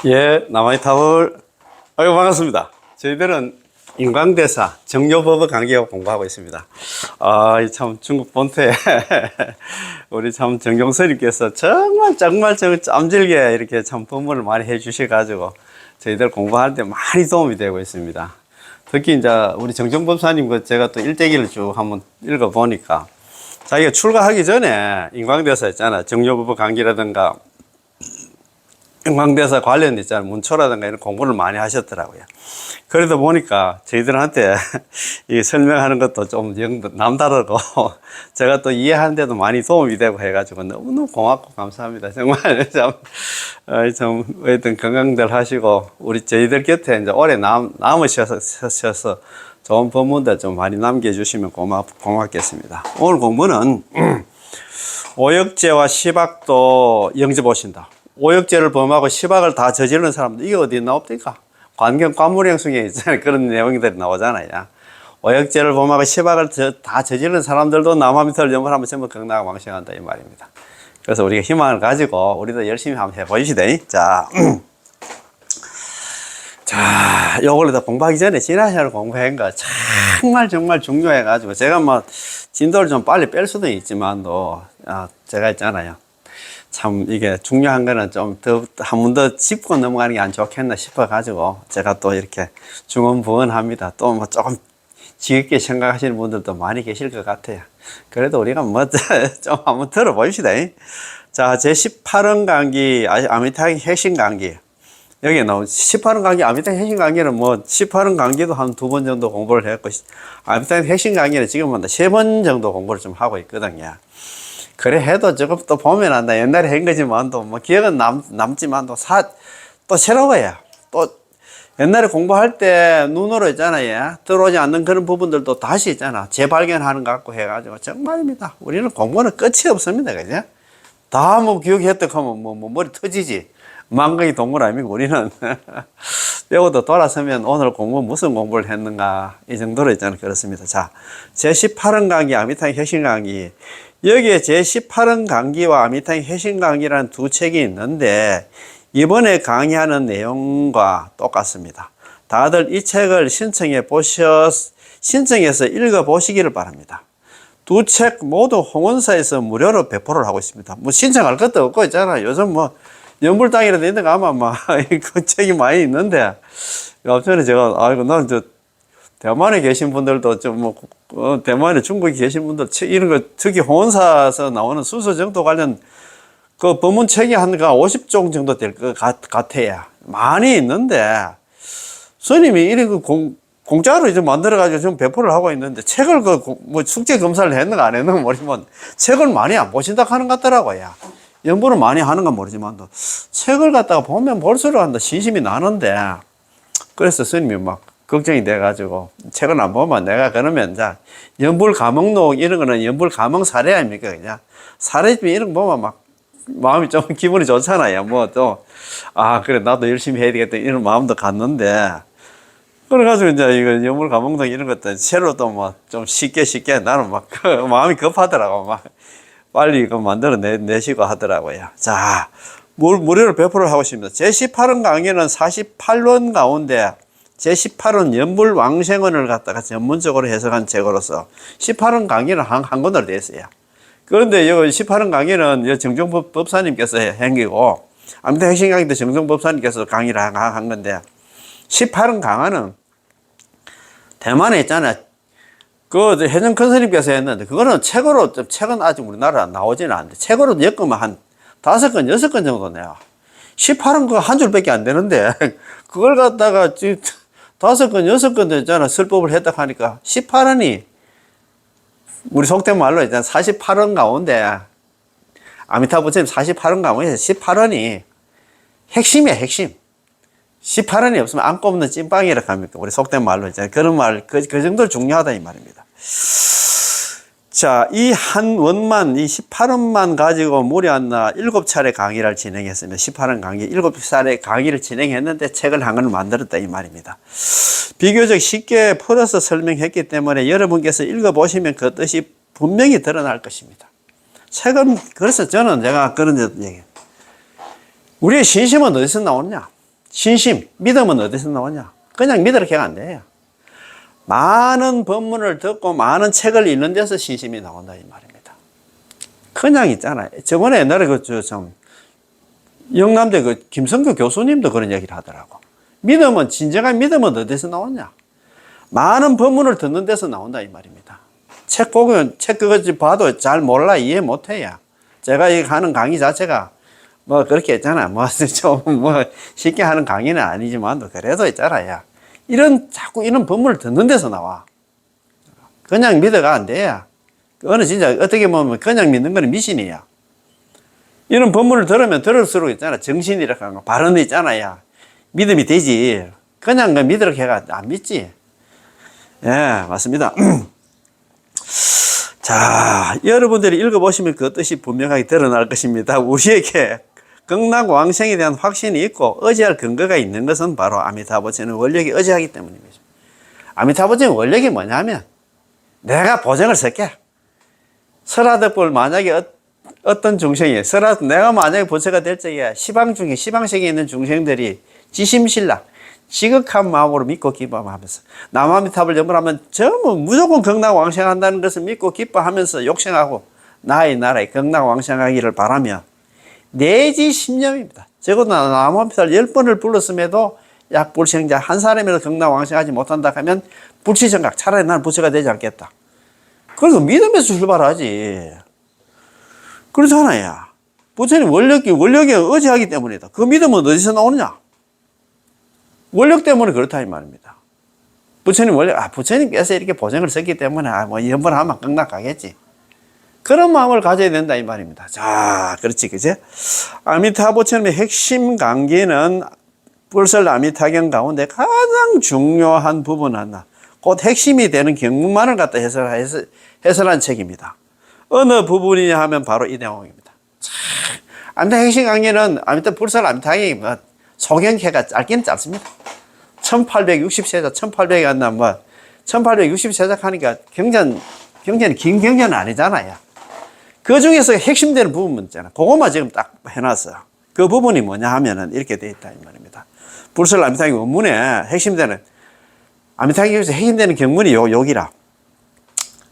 예, 남아있타월. 아유, 반갑습니다. 저희들은 인광대사 정요법의 강의を공부하고 있습니다. 아, 참 중국 본토에 우리 참 정종스님께서 정말 짬질게 이렇게 참 법문을 많이 해주셔가지고 저희들 공부할 때 많이 도움이 되고 있습니다. 특히 이제 우리 정종법사님 그 제가 또 일대기를 쭉 한번 읽어보니까 자기가 출가하기 전에 인광대사 있잖아. 정요법의 강의라든가 인광대사 관련 있잖아요. 문초라든가 이런 공부를 많이 하셨더라고요. 그러다 보니까 저희들한테 이 설명하는 것도 좀 남다르고 제가 또 이해하는데도 많이 도움이 되고 해가지고 너무너무 고맙고 감사합니다. 정말 참 어쨌든 건강들 하시고 우리 저희들 곁에 이제 오래 남으셔서 좋은 법문들 좀 많이 남겨주시면 고맙겠습니다. 오늘 공부는 오역죄와 시박도 영접보신다. 오역죄를 범하고 시박을 다 저지르는 사람들, 이게 어디 나옵니까? 관물행숭에 있잖아요. 그런 내용들이 나오잖아요. 오역죄를 범하고 시박을 다 저지르는 사람들도 남아미터를 염불하면 전부 극락을 망신한다, 이 말입니다. 그래서 우리가 희망을 가지고 우리도 열심히 한번 해보시다. 자, 요걸 다 공부하기 전에 지난시간을 공부한 거 정말 중요해가지고 제가 뭐 진도를 좀 빨리 뺄 수도 있지만도 제가 있잖아요. 참 이게 중요한 거는 좀 더 한 번 더 짚고 넘어가는 게 안 좋겠나 싶어가지고 제가 또 이렇게 중언부언합니다. 또 뭐 조금 지겹게 생각하시는 분들도 많이 계실 것 같아요. 그래도 우리가 뭐 좀 한번 들어봅시다. 자, 제 18원 강기 아미타의 핵심 강기. 여기 나온 18원 강기, 아미타의 핵심 강기는 뭐 18원 강기도 한 2번 정도 공부를 했고 아미타의 핵심 강기는 지금은 3번 정도 공부를 좀 하고 있거든요. 그래 해도 조금 또 보면 안다. 옛날에 한 거지만 또 뭐 기억은 남지만 또 새로워요. 또 옛날에 공부할 때 눈으로 있잖아요. 들어오지 않는 그런 부분들도 다시 있잖아. 재발견하는 것 같고 해가지고 정말입니다. 우리는 공부는 끝이 없습니다. 그죠? 다 뭐 기억했다 하면 뭐 머리 터지지. 망각이 동물 아닙니까? 우리는. 배우도 돌아서면 오늘 무슨 공부를 했는가. 이 정도로 있잖아요. 그렇습니다. 자, 제18원 강의, 아미타의 핵심 강의. 여기에 제18원 강기와 아미타의 핵심 강기라는 두 책이 있는데 이번에 강의하는 내용과 똑같습니다. 다들 이 책을 신청해서 읽어보시기를 바랍니다. 두 책 모두 홍원사에서 무료로 배포를 하고 있습니다. 뭐 신청할 것도 없고 있잖아요. 요즘 뭐 연불당이라도 있는 거 아마 막 그 책이 많이 있는데 전에 제가 아이고 나는 대만에 계신 분들도 대만에 중국에 계신 분들 이런 거 특히 홍원사에서 나오는 순서 정도 관련 그 법문 책이 한 50종 정도 될 것 같아요. 많이 있는데 스님이 이런 거 공짜로 이제 만들어가지고 지금 배포를 하고 있는데 책을 뭐 숙제 검사를 했는가 안 했는가 모르지만 책을 많이 안 보신다 하는 것 같더라고요. 연구를 많이 하는 건 모르지만도 책을 갖다가 보면 볼수록 한다 신심이 나는데 그래서 스님이 막 걱정이 돼가지고 책을 안 보면 내가 그러면 자 연불 감흥록 이런 거는 연불 감흥 사례 아닙니까 그냥 사례 이런 거 보면 막 마음이 좀 기분이 좋잖아요. 뭐 또 그래 나도 열심히 해야 되겠다 이런 마음도 갔는데 그래가지고 이제 이거 연불 감흥록 이런 것도 새로 또 뭐 좀 쉽게 나는 막 마음이 급하더라고 막 빨리 이거 만들어 내시고 하더라고요. 자 무료로 배포를 하고 있습니다. 제18원 강의는 48원 가운데 제18원 연불왕생원을 갖다가 전문적으로 해석한 책으로서 18원 강의는 한 권으로 되어 있어요. 그런데 여기 18원 강의는 정종법 법사님께서 한 거고, 아무튼 핵심 강의도 정종법사님께서 강의를 한 건데, 18원 강화는 대만에 있잖아요. 그 해정 큰 스님께서 했는데, 책은 아직 우리나라 나오지는 않는데, 책으로 엮으면 한 5권, 6권 정도 내요. 18원 그거 한 줄밖에 안 되는데, 그걸 갖다가 5권, 6권 됐잖아. 설법을 했다 하니까 18원이 우리 속된 말로 있잖아. 48원 가운데 아미타 부처님 48원 가운데 18원이 핵심이야, 핵심. 18원이 없으면 안 꼽는 찐빵이라 합니까? 우리 속된 말로 있잖아요. 그런 말, 그 정도로 중요하다 이 말입니다. 자, 이 한 원만, 이 18원만 가지고 무려 한 7차례 강의를 진행했습니다. 18원 강의, 7차례 강의를 진행했는데 책을 한 권을 만들었다 이 말입니다. 비교적 쉽게 풀어서 설명했기 때문에 여러분께서 읽어보시면 그 뜻이 분명히 드러날 것입니다. 책은, 그래서 제가 그런 얘기. 우리의 신심은 어디서 나오느냐? 신심, 믿음은 어디서 나오냐? 그냥 믿으러 걔가 안 돼요. 많은 법문을 듣고 많은 책을 읽는 데서 신심이 나온다 이 말입니다. 그냥 있잖아요. 저번에 옛날에 영남대 김성규 교수님도 그런 얘기를 하더라고. 믿음은, 진정한 믿음은 어디서 나오냐? 많은 법문을 듣는 데서 나온다 이 말입니다. 책 보면, 책 그거 봐도 잘 몰라, 이해 못 해요. 제가 이 하는 강의 자체가 뭐 그렇게 있잖아. 뭐 쉽게 하는 강의는 아니지만 그래도 있잖아요. 자꾸 이런 법문을 듣는 데서 나와. 그냥 믿어가 안 돼요. 어느 진짜 어떻게 보면 그냥 믿는 거는 미신이야. 이런 법문을 들으면 들을수록 있잖아. 정신이라고 하는 거, 발언이 있잖아요. 믿음이 되지. 그냥 믿으라고 해가 안 믿지. 예, 맞습니다. 자, 여러분들이 읽어보시면 그 뜻이 분명하게 드러날 것입니다. 우리에게 극락왕생에 대한 확신이 있고 의지할 근거가 있는 것은 바로 아미타부처는 원력이 의지하기 때문입니다. 아미타부처는 원력이 뭐냐면 내가 보증을 쓸게. 설화덕불 만약에 어떤 중생이 내가 만약에 부처가 될 적에 시방세계에 있는 중생들이 지심신락 지극한 마음으로 믿고 기뻐하면서 남아미탑을 염불하면 전부 무조건 극락왕생한다는 것을 믿고 기뻐하면서 욕심하고 나의 나라에 극락왕생하기를 바라며 내지 신념입니다. 적어도 남아미탑을 10번을 불렀음에도 약불생자 한 사람이라도 극락왕생하지 못한다 하면 불치정각, 차라리 나는 부처가 되지 않겠다. 그래서 믿음에서 출발하지. 그렇잖아요. 부처님 원력에 의지하기 때문이다. 그 믿음은 어디서 나오느냐? 원력 때문에 그렇다 이 말입니다. 부처님 부처님께서 이렇게 보증을 썼기 때문에 연번 하면 극락 가겠지. 그런 마음을 가져야 된다 이 말입니다. 자, 그렇지, 그제? 아미타부처님의 핵심 강기는 불설 아미타경 가운데 가장 중요한 부분 하나, 곧 핵심이 되는 경문만을 갖다 해설한 책입니다. 어느 부분이냐 하면 바로 이 내용입니다. 아미타 핵심 강기는 불설 아미타경이 소경회가 짧기는 짧습니다. 1860세자, 1800이 안 나면 1860세자 하니까 경전이 긴 경전은 아니잖아요. 그 중에서 핵심되는 부분 있잖아. 그것만 지금 딱 해놨어요. 그 부분이 뭐냐 하면은 이렇게 돼 있다 이 말입니다. 불설 아미타경 원문에 핵심되는 아미타경에서 핵심되는 경문이 여기라.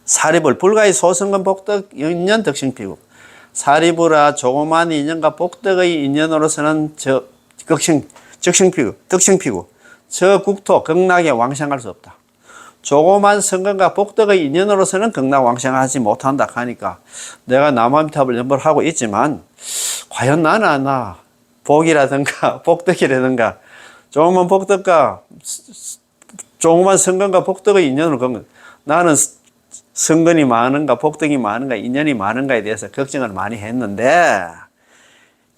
사리불 불가의 소승건 복덕 인연 덕싱피고 사리불아 조그만 인연과 복덕의 인연으로서는 덕싱피고 저 국토 극락에 왕생할 수 없다. 조그만 성건과 복덕의 인연으로서는 극락왕생하지 못한다 하니까 내가 남아미탑을 연불하고 있지만 과연 나는 복이라든가 복덕이라든가 조그만 복덕과 조그만 성건과 복덕의 인연으로 나는 성건이 많은가 복덕이 많은가 인연이 많은가에 대해서 걱정을 많이 했는데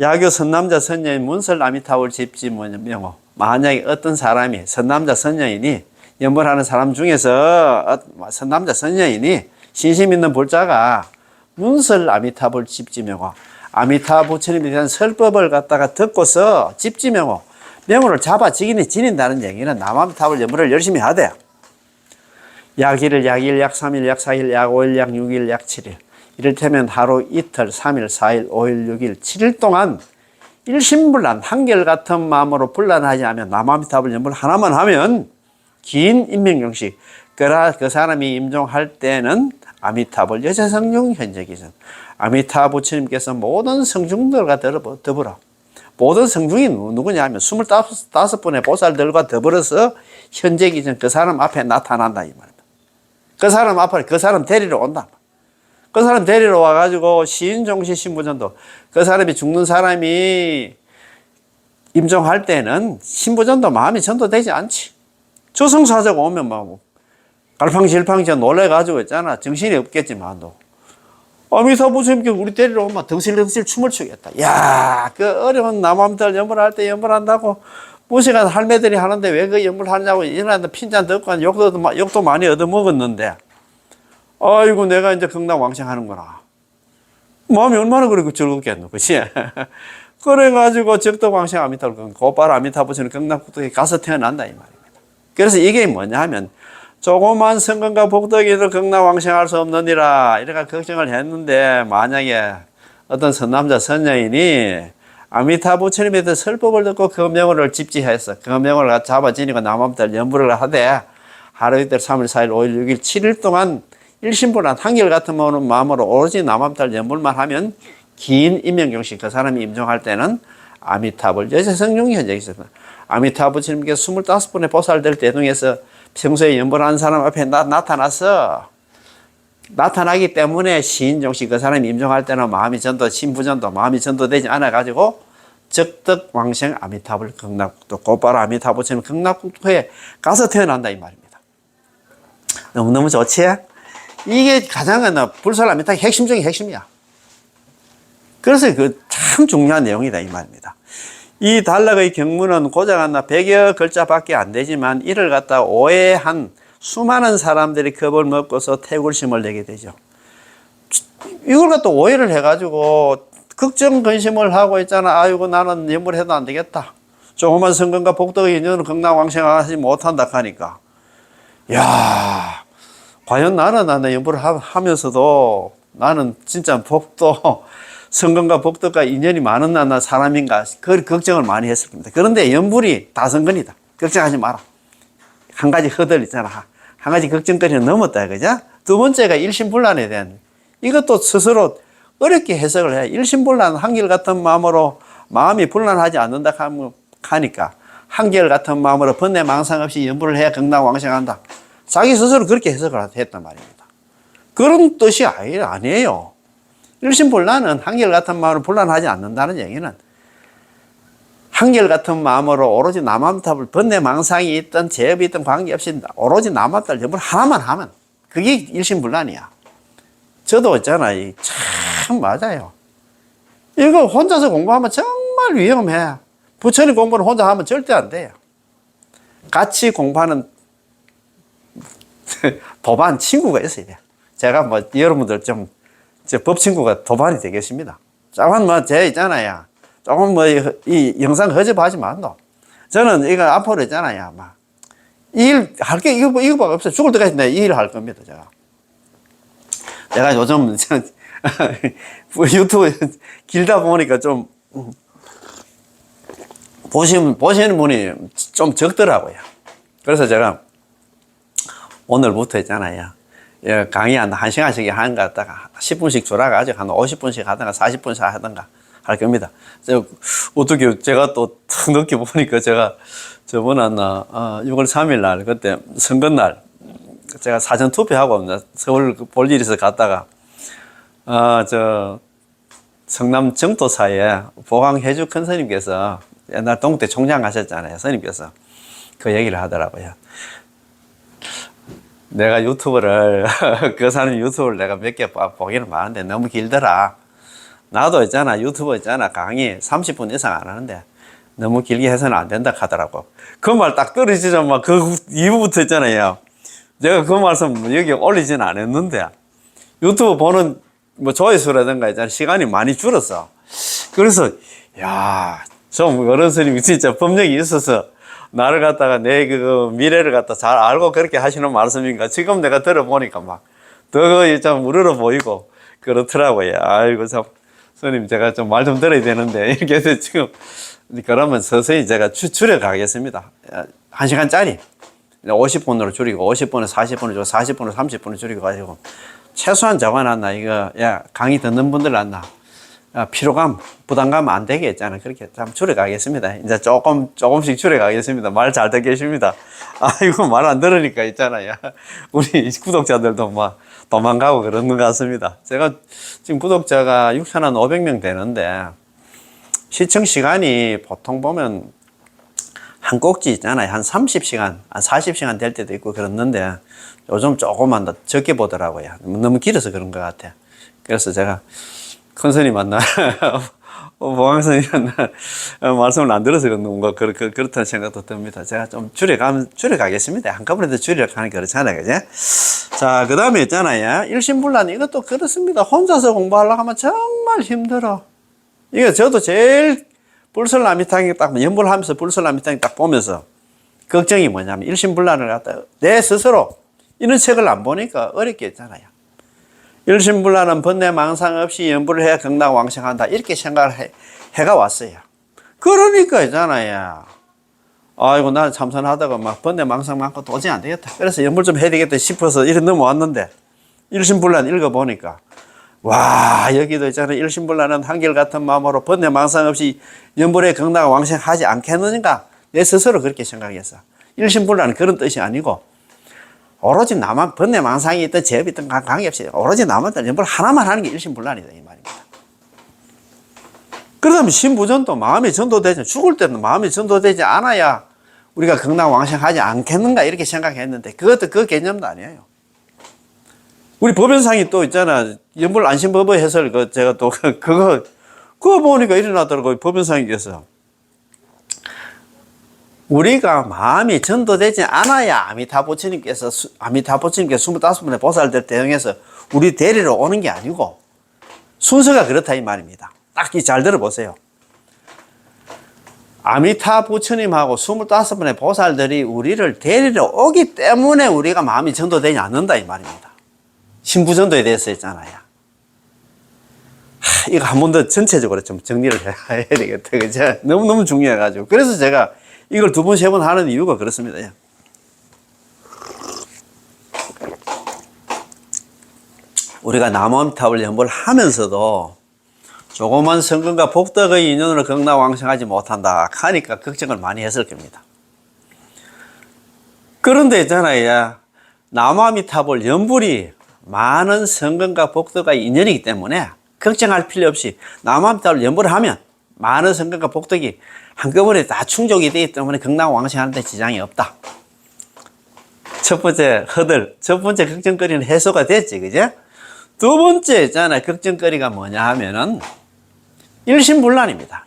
야교 선남자 선녀인 문설 아미타불 집지 명호 만약에 어떤 사람이 선남자 선녀인이 연불하는 사람 중에서 선남자 선녀인이 신심 있는 불자가 문설 아미타불 집지명호 아미타부처님에 대한 설법을 갖다가 듣고서 집지명호 명호를 잡아 지닌다는 얘기는 남아미타불 연불을 열심히 하되 약 1일, 약 2일, 약 3일, 약 4일, 약 5일, 약 6일, 약 7일 이를테면 하루 이틀, 3일, 4일, 5일, 6일, 7일 동안 일심불란 한결같은 마음으로 불란하지 않으면 남아미타불 연불 하나만 하면 긴 인명경식 그 사람이 임종할 때는 아미타불 여자성중 현재기전 아미타부처님께서 모든 성중들과 더불어 모든 성중이 누구냐 하면 25분의 보살들과 더불어서 현재기전 그 사람 앞에 나타난다 이 말입니다. 그 사람 앞에 그 사람 데리러 온다. 그 사람 데리러 와가지고 시인종시 신부전도 그 사람이 죽는 사람이 임종할 때는 신부전도 마음이 전도되지 않지. 조성사자가 오면 갈팡질팡 놀래가지고 있잖아. 정신이 없겠지만도 아미타부처님께 우리 데리러 오면 덩실덩실 춤을 추겠다. 야, 그 어려운 남아미타를 연불할 때 연불한다고 무시간 할매들이 하는데 왜 그 연불하냐고 이런데 핀잔 듣고 욕도 많이 얻어먹었는데 아이고 내가 이제 극락왕생하는구나. 마음이 얼마나 그렇게 즐겁겠노, 그치? 그래가지고 적덕왕생 아미타불 곧바로 아미타부처님 극락국토에 가서 태어난다 이 말입니다. 그래서 이게 뭐냐 하면 조그만 성건과 복덕이도 극락왕생할 수 없느니라 이렇게 걱정을 했는데 만약에 어떤 선남자 선녀인이 아미타 부처님에 대해 설법을 듣고 그 명호를 집지해서 그 명호를 잡아 지니고 남암달 연불을 하되 하루 이틀 3일 4일 5일 6일 7일 동안 일심불란 한결같은 마음으로 오로지 남암달 연불만 하면 긴 임명경식 그 사람이 임종할 때는 아미타불 여세성룡이 현재 있었습니다. 아미타 부처님께서 25분의 보살될 대동에서 평소에 연불하는 사람 앞에 나타나기 때문에 시인종식 그 사람이 임종할 때는 마음이 전도, 신부전도, 마음이 전도되지 않아가지고 적덕왕생 아미타불 극락국도 곧바로 아미타 부처님 극락국도에 가서 태어난다 이 말입니다. 너무너무 좋지? 이게 가장 불설 아미타의 핵심 중에 핵심이야. 그래서 그 참 중요한 내용이다 이 말입니다. 이 단락의 경문은 고작 하나 100여 글자밖에 안 되지만 이를 갖다 오해한 수많은 사람들이 겁을 먹고서 태굴심을 내게 되죠. 이걸 갖다 오해를 해가지고 걱정 근심을 하고 있잖아. 아이고 나는 연불해도 안 되겠다. 조그만 성건과 복덕의 인연은 극락왕생하지 못한다 하니까 야 과연 나는 연불을 하면서도 나는 진짜 복도 성건과 복덕과 인연이 많은 나 사람인가 그 걱정을 많이 했을 겁니다. 그런데 연불이 다성건이다. 걱정하지 마라. 한 가지 허들 있잖아. 한 가지 걱정거리는 넘었다. 그죠? 두 번째가 일심불란에 대한 이것도 스스로 어렵게 해석을 해야 일심불란 한결같은 마음으로 마음이 불란하지 않는다 하니까 한결같은 마음으로 번뇌 망상 없이 연불을 해야 극락왕생한다. 자기 스스로 그렇게 해석을 했단 말입니다. 그런 뜻이 아니에요. 일심불란은 한결같은 마음으로 불란하지 않는다는 얘기는 한결같은 마음으로 오로지 남암탑을 번뇌 망상이 있든 제업이 있든 관계없이 오로지 남암탑을 연불 하나만 하면 그게 일심불란이야. 저도 있잖아요. 참 맞아요. 이거 혼자서 공부하면 정말 위험해. 부처님 공부는 혼자 하면 절대 안 돼요. 같이 공부하는 도반 친구가 있어야 돼요. 제가 뭐 여러분들 좀 법 친구가 도반이 되겠습니다. 조금 뭐 제 있잖아요. 조금 뭐 이 영상 허접하지 마도. 저는 이거 앞으로 있잖아요. 막 일 할 게 이거밖에 없어요. 죽을 때까지 내가 이 일을 할 겁니다. 제가 요즘 유튜브 길다 보니까 좀 보시는 분이 좀 적더라고요. 그래서 제가 오늘부터 있잖아요. 강의 한 1시간씩 하는 거 갖다가 10분씩 줄여가지고 한 50분씩 하든가 40분씩 하든가 할 겁니다. 어떻게 제가 또 늦게 보니까 제가 저번에 6월 3일 날 그때 선거날 제가 사전 투표하고 서울 볼 일이 있어서 갔다가 성남 정도사에 보강해주 큰 스님께서 옛날 동대 총장 하셨잖아요. 스님께서 그 얘기를 하더라고요. 내가 유튜브를 그 사람 유튜브를 내가 몇 개 보기는 많은데 너무 길더라. 나도 있잖아 유튜브 있잖아 강의 30분 이상 안 하는데 너무 길게 해서는 안 된다 하더라고. 그 말 딱 떨어지자마자 그 이후부터 있잖아요. 제가 그 말씀 여기 올리지는 않았는데 유튜브 보는 뭐 조회수라든가 있잖아 시간이 많이 줄었어. 그래서 야, 좀 어른 스님이 진짜 법력이 있어서 나를 갖다가 내 그 미래를 갖다 잘 알고 그렇게 하시는 말씀인가. 지금 내가 들어보니까 막 더 좀 우러러 보이고 그렇더라고요. 아이고 참 스님 제가 좀 말 좀 들어야 되는데 이렇게 해서 지금 그러면 서서히 제가 줄여가겠습니다. 1시간짜리 50분으로 줄이고 50분을 40분을 줄이고 40분을 30분을 줄이고 가지고 최소한 적어놨나 이거 야 강의 듣는 분들 안나 피로감 부담감 안 되게 했잖아. 그렇게 좀 줄여가겠습니다. 이제 조금씩 줄여가겠습니다. 말 잘 듣겠습니다. 아이고 말 안 들으니까 있잖아요. 우리 구독자들도 막 도망가고 그런 것 같습니다. 제가 지금 구독자가 6,500명 되는데 시청 시간이 보통 보면 한 꼭지 있잖아요. 한 30시간, 한 40시간 될 때도 있고 그랬는데 요즘 조금만 더 적게 보더라고요. 너무 길어서 그런 것 같아요. 그래서 제가 큰 스님 만나, 보강 스님 만나, 말씀을 안 들어서 그런가, 그렇다는 생각도 듭니다. 제가 좀 줄여가겠습니다. 한꺼번에 줄여가는 그렇잖아요. 그죠? 자, 그 다음에 있잖아요. 일심불란 이것도 그렇습니다. 혼자서 공부하려고 하면 정말 힘들어. 이거 저도 제일 불설나미탕이 딱 연불하면서 불설나미탕이 딱 보면서 걱정이 뭐냐면 일심불란을 갖다 내 스스로 이런 책을 안 보니까 어렵게 했잖아요. 일심불란은 번뇌 망상 없이 연불을 해야 극락왕생한다 이렇게 생각을 해가 왔어요. 그러니까 있잖아요. 아이고, 난 참선하다가 막 번뇌 망상 많고 도저히 안 되겠다. 그래서 연불 좀 해야 되겠다 싶어서 이렇게 넘어왔는데, 일심불란 읽어보니까, 와, 여기도 있잖아요. 일심불란은 한결같은 마음으로 번뇌 망상 없이 연불의 극락을 왕생하지 않겠느냐. 내 스스로 그렇게 생각했어. 일심불란은 그런 뜻이 아니고, 오로지 나만, 번뇌 망상이 있든 제업이 있든 관계없이 오로지 나만 연불 하나만 하는 게 일심불란이다, 이 말입니다. 그러면 신부전도 마음이 전도되지, 죽을 때는 마음이 전도되지 않아야 우리가 극락 왕생하지 않겠는가 이렇게 생각했는데 그것도 그 개념도 아니에요. 우리 법연상이 또 있잖아. 연불 안심법의 해설 제가 또 그거 보니까 일어나더라고요. 법연상에서 우리가 마음이 전도되지 않아야 아미타 부처님께서 25분의 보살들 대응해서 우리 대리로 오는 게 아니고 순서가 그렇다 이 말입니다. 딱 잘 들어보세요. 아미타 부처님하고 25분의 보살들이 우리를 데리러 오기 때문에 우리가 마음이 전도되지 않는다 이 말입니다. 신부전도에 대해서 했잖아요. 이거 한 번 더 전체적으로 좀 정리를 해야 되겠다. 그죠? 너무너무 중요해가지고. 그래서 제가 이걸 2번, 3번 하는 이유가 그렇습니다. 우리가 남원탑을 연불 하면서도 조그만 성근과 복덕의 인연으로 극락왕생하지 못한다 하니까 걱정을 많이 했을 겁니다. 그런데 있잖아요. 남아미탑을 연불이 많은 성근과 복덕과 인연이기 때문에 걱정할 필요 없이 남아미탑을 연불을 하면 많은 성근과 복덕이 한꺼번에 다 충족이 되기 때문에 극락왕생하는 데 지장이 없다. 첫 번째 첫 번째 걱정거리는 해소가 됐지, 그죠? 두 번째 있잖아요. 걱정거리가 뭐냐 하면은 일심불란입니다.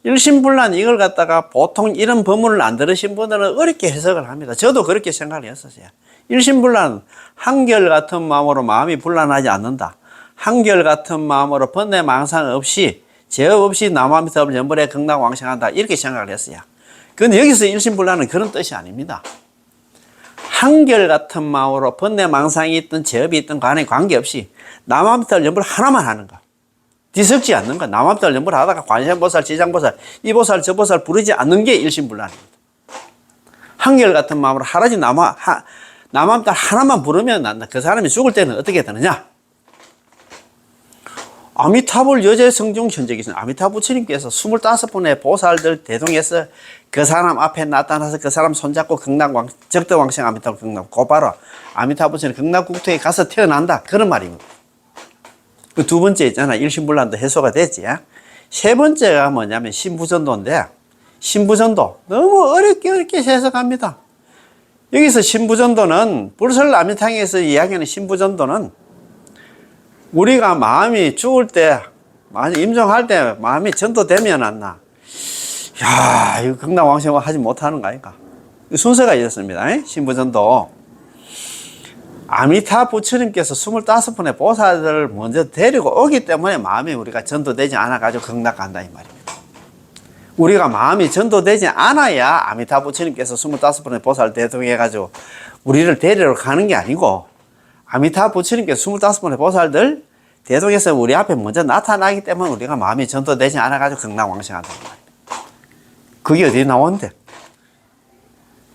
일심불란 이걸 갖다가 보통 이런 법문을 안 들으신 분들은 어렵게 해석을 합니다. 저도 그렇게 생각을 했었어요. 일심불란, 한결같은 마음으로 마음이 불란하지 않는다. 한결같은 마음으로 번뇌 망상 없이 제업 없이 남아미탑을 연불에 극락왕생한다. 이렇게 생각을 했어요. 그런데 여기서 일심불란은 그런 뜻이 아닙니다. 한결같은 마음으로 번뇌 망상이 있든 제업이 있든 간에 관계없이 남아미탑을 연불 하나만 하는 거. 뒤섞지 않는 거. 남아미탑을 연불 하다가 관세음보살, 지장보살, 이 보살, 저 보살 부르지 않는 게 일심불란입니다. 한결같은 마음으로 하라지 남아미탑 하나만 부르면 그 사람이 죽을 때는 어떻게 되느냐? 아미타불 여제 성중 현재계신 아미타 부처님께서 25분의 보살들 대동해서 그 사람 앞에 나타나서 그 사람 손잡고 적대왕생 아미타불 극락 곧바로 아미타 부처님 극락국토에 가서 태어난다. 그런 말입니다. 그 두 번째 있잖아. 일심불란도 해소가 됐지. 세 번째가 뭐냐면 신부전도인데 신부전도 너무 어렵게 해석합니다. 여기서 신부전도는 불설 아미탕에서 이야기하는 신부전도는 우리가 마음이 죽을 때, 임종할 때 마음이 전도되면 안 나. 야, 이거 극락왕생을 하지 못하는 거 아닌가? 순서가 이렇습니다. 신부전도. 아미타 부처님께서 25분의 보살들을 먼저 데리고 오기 때문에 마음이 우리가 전도되지 않아가지고 극락 간다, 이 말입니다. 우리가 마음이 전도되지 않아야 아미타 부처님께서 25분의 보살 대동해가지고 우리를 데리러 가는 게 아니고 아미타 부처님께서 25분의 보살들 대동해서 우리 앞에 먼저 나타나기 때문에 우리가 마음이 전도되지 않아가지고 극락왕생한다. 그게 어디에 나오는데?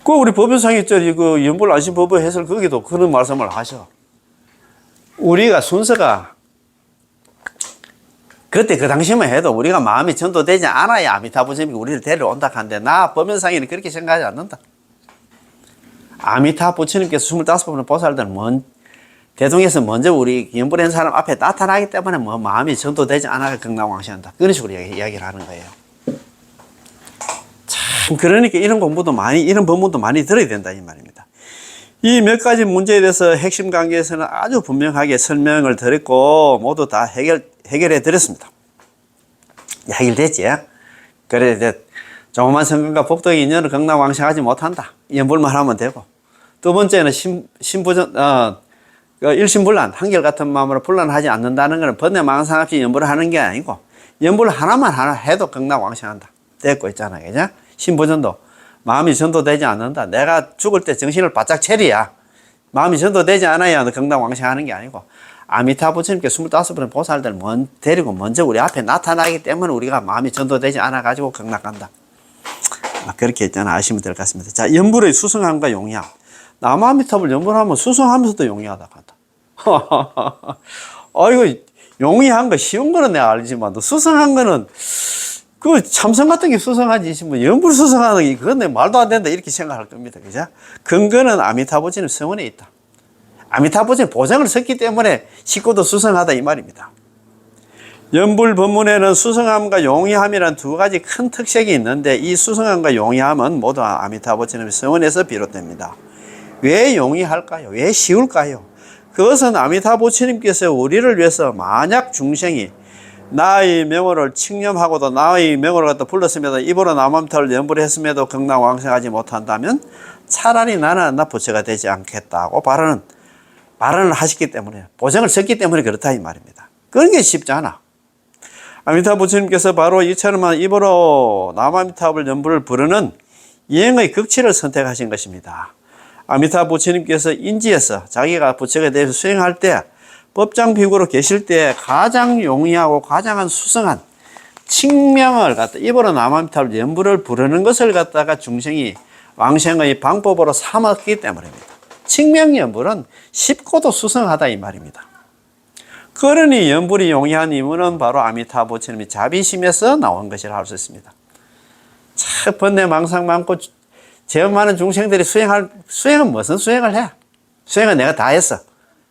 그 우리 법연상에 그 연불안심법의 해설 거기도 그런 말씀을 하셔. 우리가 순서가 그때 그 당시만 해도 우리가 마음이 전도되지 않아야 아미타 부처님이 우리를 데려온다 하는데 나 법연상에는 그렇게 생각하지 않는다. 아미타 부처님께서 25분의 보살들은 대동에서 먼저 우리 연불한 사람 앞에 나타나기 때문에 마음이 전도되지 않아야 극락왕생한다. 그런 식으로 이야기를 하는 거예요. 참, 그러니까 이런 공부도 이런 법문도 많이 들어야 된다, 이 말입니다. 이 몇 가지 문제에 대해서 핵심 강의에서는 아주 분명하게 설명을 드렸고, 모두 다 해결해 드렸습니다. 해결됐지? 그래, 이제, 조그만 성근과 복덕의 인연을 극락왕생하지 못한다. 연불만 하면 되고. 두 번째는 일심불란, 한결같은 마음으로 불란하지 않는다는 것은 번뇌 망상 없이 연불을 하는 게 아니고, 연불 하나만 해도 극락왕생한다. 됐고 있잖아, 그죠? 신부전도. 마음이 전도되지 않는다. 내가 죽을 때 정신을 바짝 차려야. 마음이 전도되지 않아야 극락왕생하는 게 아니고, 아미타 부처님께 25번의 보살들 데리고 먼저 우리 앞에 나타나기 때문에 우리가 마음이 전도되지 않아가지고 극락간다. 그렇게 있잖아. 아시면 될 것 같습니다. 자, 연불의 수승함과 용이함. 남아미탑을 연불하면 수승하면서도 용이하다 한다. 아이고, 용이한 거 쉬운 거는 내가 알지만, 수승한 거는, 그 참선 같은 게 수승하지, 뭐, 연불 수승하는 게, 그건 내 말도 안 된다, 이렇게 생각할 겁니다. 그죠? 근거는 아미타부처님 성원에 있다. 아미타부처님 보장을 섰기 때문에 식구도 수승하다, 이 말입니다. 연불 법문에는 수승함과 용이함이란 두 가지 큰 특색이 있는데, 이 수승함과 용이함은 모두 아미타부처님의 성원에서 비롯됩니다. 왜 용이할까요? 왜 쉬울까요? 그것은 아미타부처님께서 우리를 위해서 만약 중생이 나의 명호를 칭념하고도 나의 명호를 갖다 불렀음에도 입으로 남암타를 연불했음에도 극락왕생하지 못한다면 차라리 나는 나 부처가 되지 않겠다고 발언을 하셨기 때문에, 보장을 섰기 때문에 그렇다 이 말입니다. 그런 게 쉽지 않아. 아미타 부처님께서 바로 이처럼 입으로 남아미타불 연불을 부르는 이행의 극치를 선택하신 것입니다. 아미타 부처님께서 인지해서 자기가 부처에 대해서 수행할 때 법장 비구로 계실 때 가장 용이하고 가장 수승한 칭명을 갖다 입으로 남아미타불 연불을 부르는 것을 갖다가 중생이 왕생의 방법으로 삼았기 때문입니다. 칭명 연불은 쉽고도 수승하다 이 말입니다. 그러니 연불이 용이한 이유는 바로 아미타 부처님이 자비심에서 나온 것이라 할 수 있습니다. 참 번뇌 망상 많고 죄업 많은 중생들이 수행은 무슨 수행을 해? 수행은 내가 다 했어.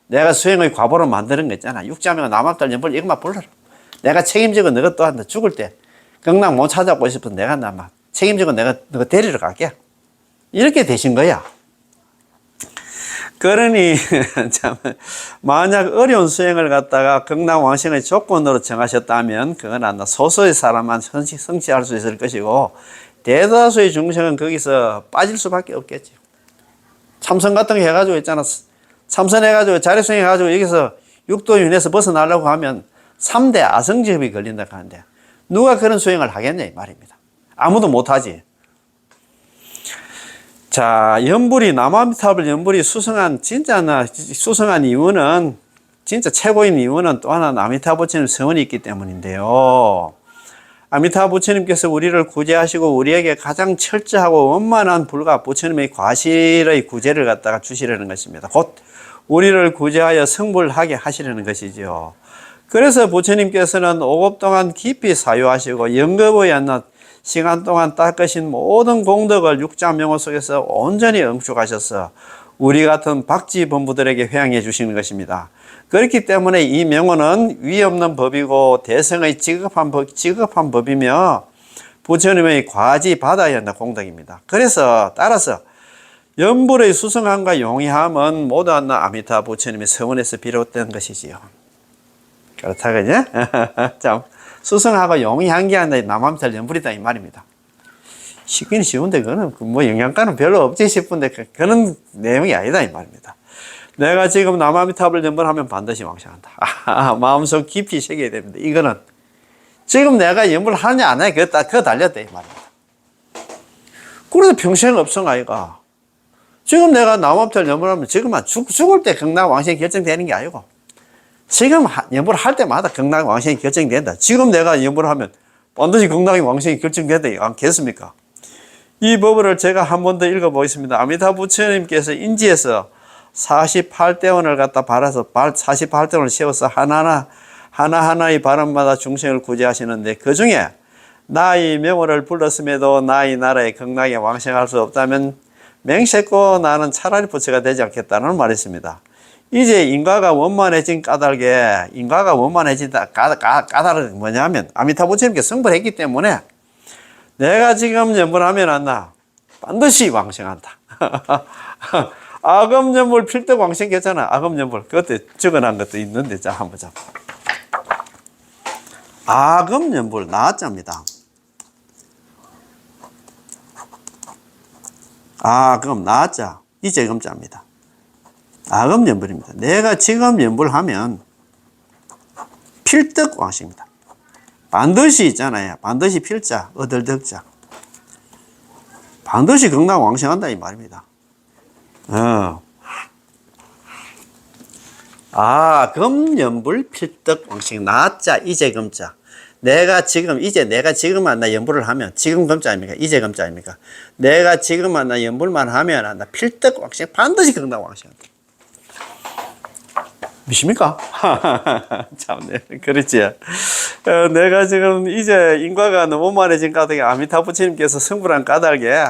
내가 수행의 과보로 만드는 거 있잖아. 육자명 남암탈 연불 이것만 불러라. 내가 책임지고 너가 또 한다. 죽을 때 극락 못 찾아오고 싶은 내가 나만 책임지고 내가 너가 데리러 갈게. 이렇게 되신 거야. 그러니 참 만약 어려운 수행을 갖다가 극락왕생의 조건으로 정하셨다면 그건 안다. 소수의 사람만 성취할 수 있을 것이고 대다수의 중생은 거기서 빠질 수밖에 없겠지. 참선 같은 거 해가지고 있잖아. 참선해가지고 자리 수행해가지고 여기서 육도윤에서 벗어나려고 하면 3대 아성집이 걸린다고 하는데 누가 그런 수행을 하겠냐 이 말입니다. 아무도 못하지. 자, 연불이 남아미타불 연불이 수승한 이유는 진짜 최고인 이유는 또 하나 아미타 부처님 성원이 있기 때문인데요. 아미타 부처님께서 우리를 구제하시고 우리에게 가장 철저하고 원만한 불과 부처님의 과실의 구제를 갖다가 주시려는 것입니다. 곧 우리를 구제하여 성불하게 하시려는 것이죠. 그래서 부처님께서는 5급 동안 깊이 사유하시고 영겁의 안낮 시간 동안 닦으신 모든 공덕을 육자명호 속에서 온전히 응축하셔서 우리 같은 박지 본부들에게 회양해 주시는 것입니다. 그렇기 때문에 이 명호는 위 없는 법이고 대성의 지급한 법이며 부처님의 과지 받아야 한다 공덕입니다. 그래서 따라서 연불의 수승함과 용이함은 모두 하나 아미타 부처님의 성원에서 비롯된 것이지요. 그렇다 그죠? 참 수승하고 용이한 게 아니라 남아미탈 연불이다 이 말입니다. 쉽긴 쉬운데 그거는 뭐 영양가는 별로 없지 싶은데 그런 내용이 아니다 이 말입니다. 내가 지금 남아미탑을 연불하면 반드시 왕생한다. 마음속 깊이 새겨야 됩니다. 이거는 지금 내가 연불하느냐 안 하냐 그거 달렸다 이 말입니다. 그래서 평생 업성 아이가 지금 내가 남아미탑을 연불하면 지금만 죽을 때 극락 왕생이 결정되는 게 아니고 지금 연불할 때마다 극락 왕생이 결정된다. 지금 내가 연불하면 반드시 극락의 왕생이 결정된다. 않겠습니까? 이 법을 제가 한 번 더 읽어보겠습니다. 아미타 부처님께서 인지에서 48대원을 갖다 발아서 48대원을 세워서 하나하나의 발언마다 중생을 구제하시는데 그 중에 나의 명호를 불렀음에도 나의 나라에 극락에 왕생할 수 없다면 맹세코 나는 차라리 부처가 되지 않겠다는 말이 있습니다. 이제 인과가 원만해진 까닭에 인과가 원만해진다 까닭은 뭐냐면 아미타 부처님께 성불했기 때문에 내가 지금 연불하면 안나 반드시 왕생한다. 아검연불 필득 왕생겼잖아. 아검연불 그것도 적어놓은 것도 있는데 자 한번 보자. 아검연불 나자입니다. 아검 나자 이제 검자입니다. 아검연불입니다. 내가 지금 연불하면 필득 왕생입니다. 반드시 있잖아요. 반드시 필자 얻을 덕자 반드시 극락 왕생한다 이 말입니다. 금연불 필득 왕생 나자 이제 금자. 내가 지금 만나 연불을 하면 지금 금자 아닙니까? 이제 금자 아닙니까? 내가 지금 만나 연불만 하면 나 필득 왕생 반드시 경락 왕생한다. 미십니까? 참, 네, 그렇지. 내가 지금 이제 인과가 너무 많아진 까닭에 아미타 부처님께서 성불한 까닭에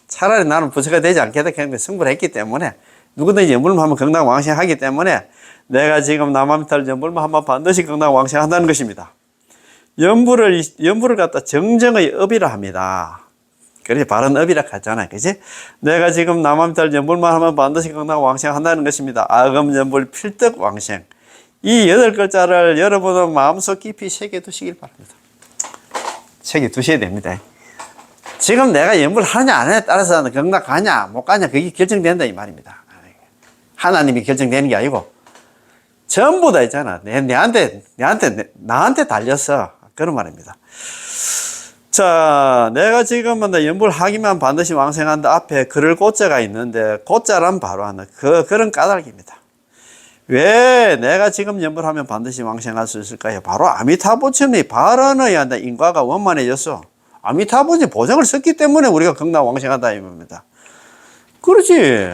차라리 나는 부처가 되지 않겠다 했는데 성불을 했기 때문에 누구든지 연불만 하면 경락 왕생하기 때문에 내가 지금 남아미타를 연불만 하면 반드시 경락 왕생한다는 것입니다. 연불을 갖다 정정의 업이라 합니다. 그래서 바른 업이라 하잖아요. 그지? 내가 지금 남아미타를 연불만 하면 반드시 경락 왕생한다는 것입니다. 아금 연불 필득 왕생. 이 8글자를 여러분은 마음속 깊이 새겨두시길 바랍니다. 새겨두셔야 됩니다. 지금 내가 연불 하느냐 안 하느냐에 따라서 경락 가냐 못 가냐 그게 결정된다 이 말입니다. 하나님이 결정되는 게 아니고 전부 다 있잖아. 나한테 달렸어. 그런 말입니다. 자, 내가 지금 연불 하기만 반드시 왕생한다. 앞에 그럴 고자가 있는데, 고자란 바로 하는 그런 까닭입니다. 왜 내가 지금 연불하면 반드시 왕생할 수 있을까요? 바로 아미타부처님이 바라너야 한다. 인과가 원만해졌어. 아미타부처님 보정을 썼기 때문에 우리가 경락 왕생한다. 이 말입니다. 그렇지.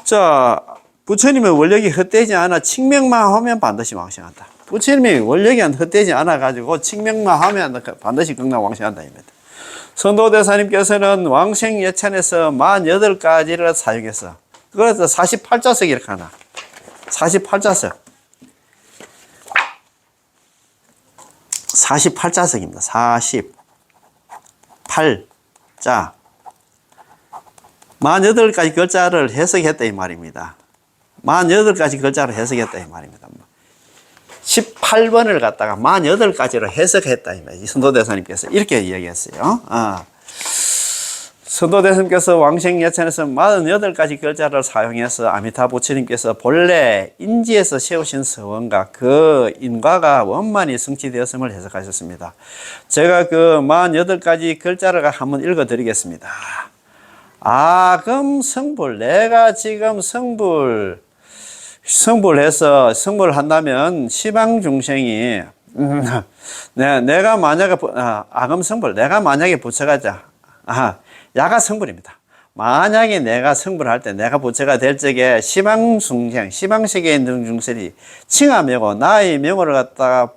자, 부처님의 원력이 헛되지 않아 칙명만 하면 반드시 왕생한다. 부처님이 원력이 헛되지 않아 가지고 칙명만 하면 반드시 경락 왕생한다 입니다. 선도대사님께서는 왕생 예찬에서 48가지를 사용해서 그래서 48자석 이렇게 하나. 48자석. 48자석입니다. 48자. 48가지 글자를 해석했다 이 말입니다. 48가지 글자를 해석했다 이 말입니다. 18번을 갖다가 48가지로 해석했다 이 말이에요. 선도대사님께서 이렇게 이야기했어요. 선도대사님께서 왕생예찬에서 48가지 글자를 사용해서 아미타 부처님께서 본래 인지에서 세우신 서원과 그 인과가 원만히 성취되었음을 해석하셨습니다. 제가 그 48가지 글자를 한번 읽어드리겠습니다. 아금 성불, 내가 지금 성불해서 성불한다면 시방 중생이 내가 만약에 아금 성불, 내가 만약에 부처가자 야가 성불입니다. 만약에 내가 성불할 때 내가 부처가 될 적에 시방 중생, 시방세계에 있는 중생이 칭하명호 나의 명호를 갖다가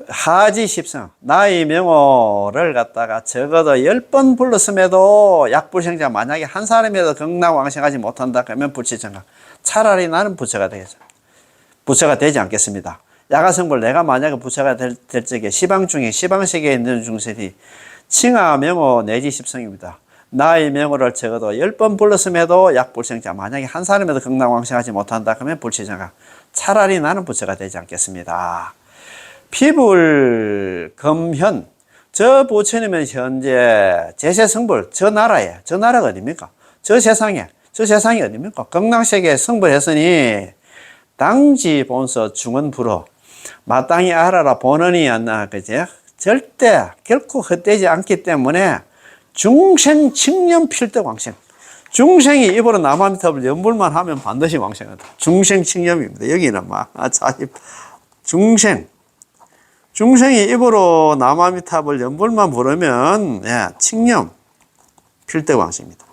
하지 십성 나의 명호를 갖다가 적어도 10번 불렀음에도 약불생자 만약에 한 사람이라도 경락 왕생하지 못한다 그러면 불치정각. 차라리 나는 부처가 되겠죠. 부처가 되지 않겠습니다. 야가성불 내가 만약에 부처가 될 적에 시방중에 시방세계에 있는 중생이 칭하 명호 내지 십성입니다. 나의 명호를 적어도 10번 불렀음에도 약불생자 만약에 한 사람에도 경락 왕생하지 못한다 그러면 불치정각. 차라리 나는 부처가 되지 않겠습니다. 피불 금현 저 부처님은 현재 제세성불 저 나라가 어딥니까? 저 세상이 어딥니까? 경락세계에 성불했으니 당지 본서 중언불어 마땅히 알아라 본언이 안나 그제 절대 결코 헛되지 않기 때문에 중생 칙념 필득 왕생 중생이 입으로 남아미타불 연불만 하면 반드시 왕생한다. 중생 칙념입니다. 여기는 중생이 입으로 남아미타불 연불만 부르면 칙념 필득 왕생입니다.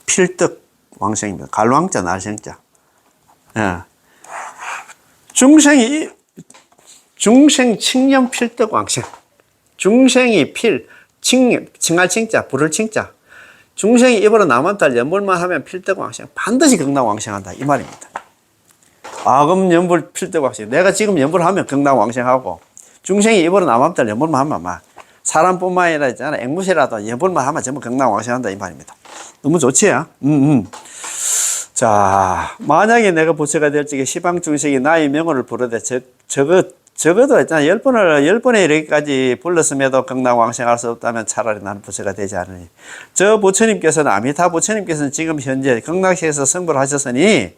필득 왕생입니다. 갈왕자 날생자. 중생 칙념 필득 왕생. 중생이 칭할 칭자, 불을 칭자. 중생이 입으로 남한탈 연불만 하면 필득 왕생. 반드시 경락 왕생한다. 이 말입니다. 아금 연불 필득 왕생. 내가 지금 연불하면 경락 왕생하고, 중생이 입으로 남한탈 연불만 하면 사람뿐만 아니라 있잖아. 앵무새라도 연불만 하면 전부 경락 왕생한다. 이 말입니다. 너무 좋지? 자, 만약에 내가 부처가 될 적에 시방 중생이 나의 명호를 부르되 적어도 있잖아. 10번에 이렇게까지 불렀음에도 경락 왕생할 수 없다면 차라리 나는 부처가 되지 않으니. 저 부처님께서는 아미타 부처님께서는 지금 현재 경락세에서 성불하셨으니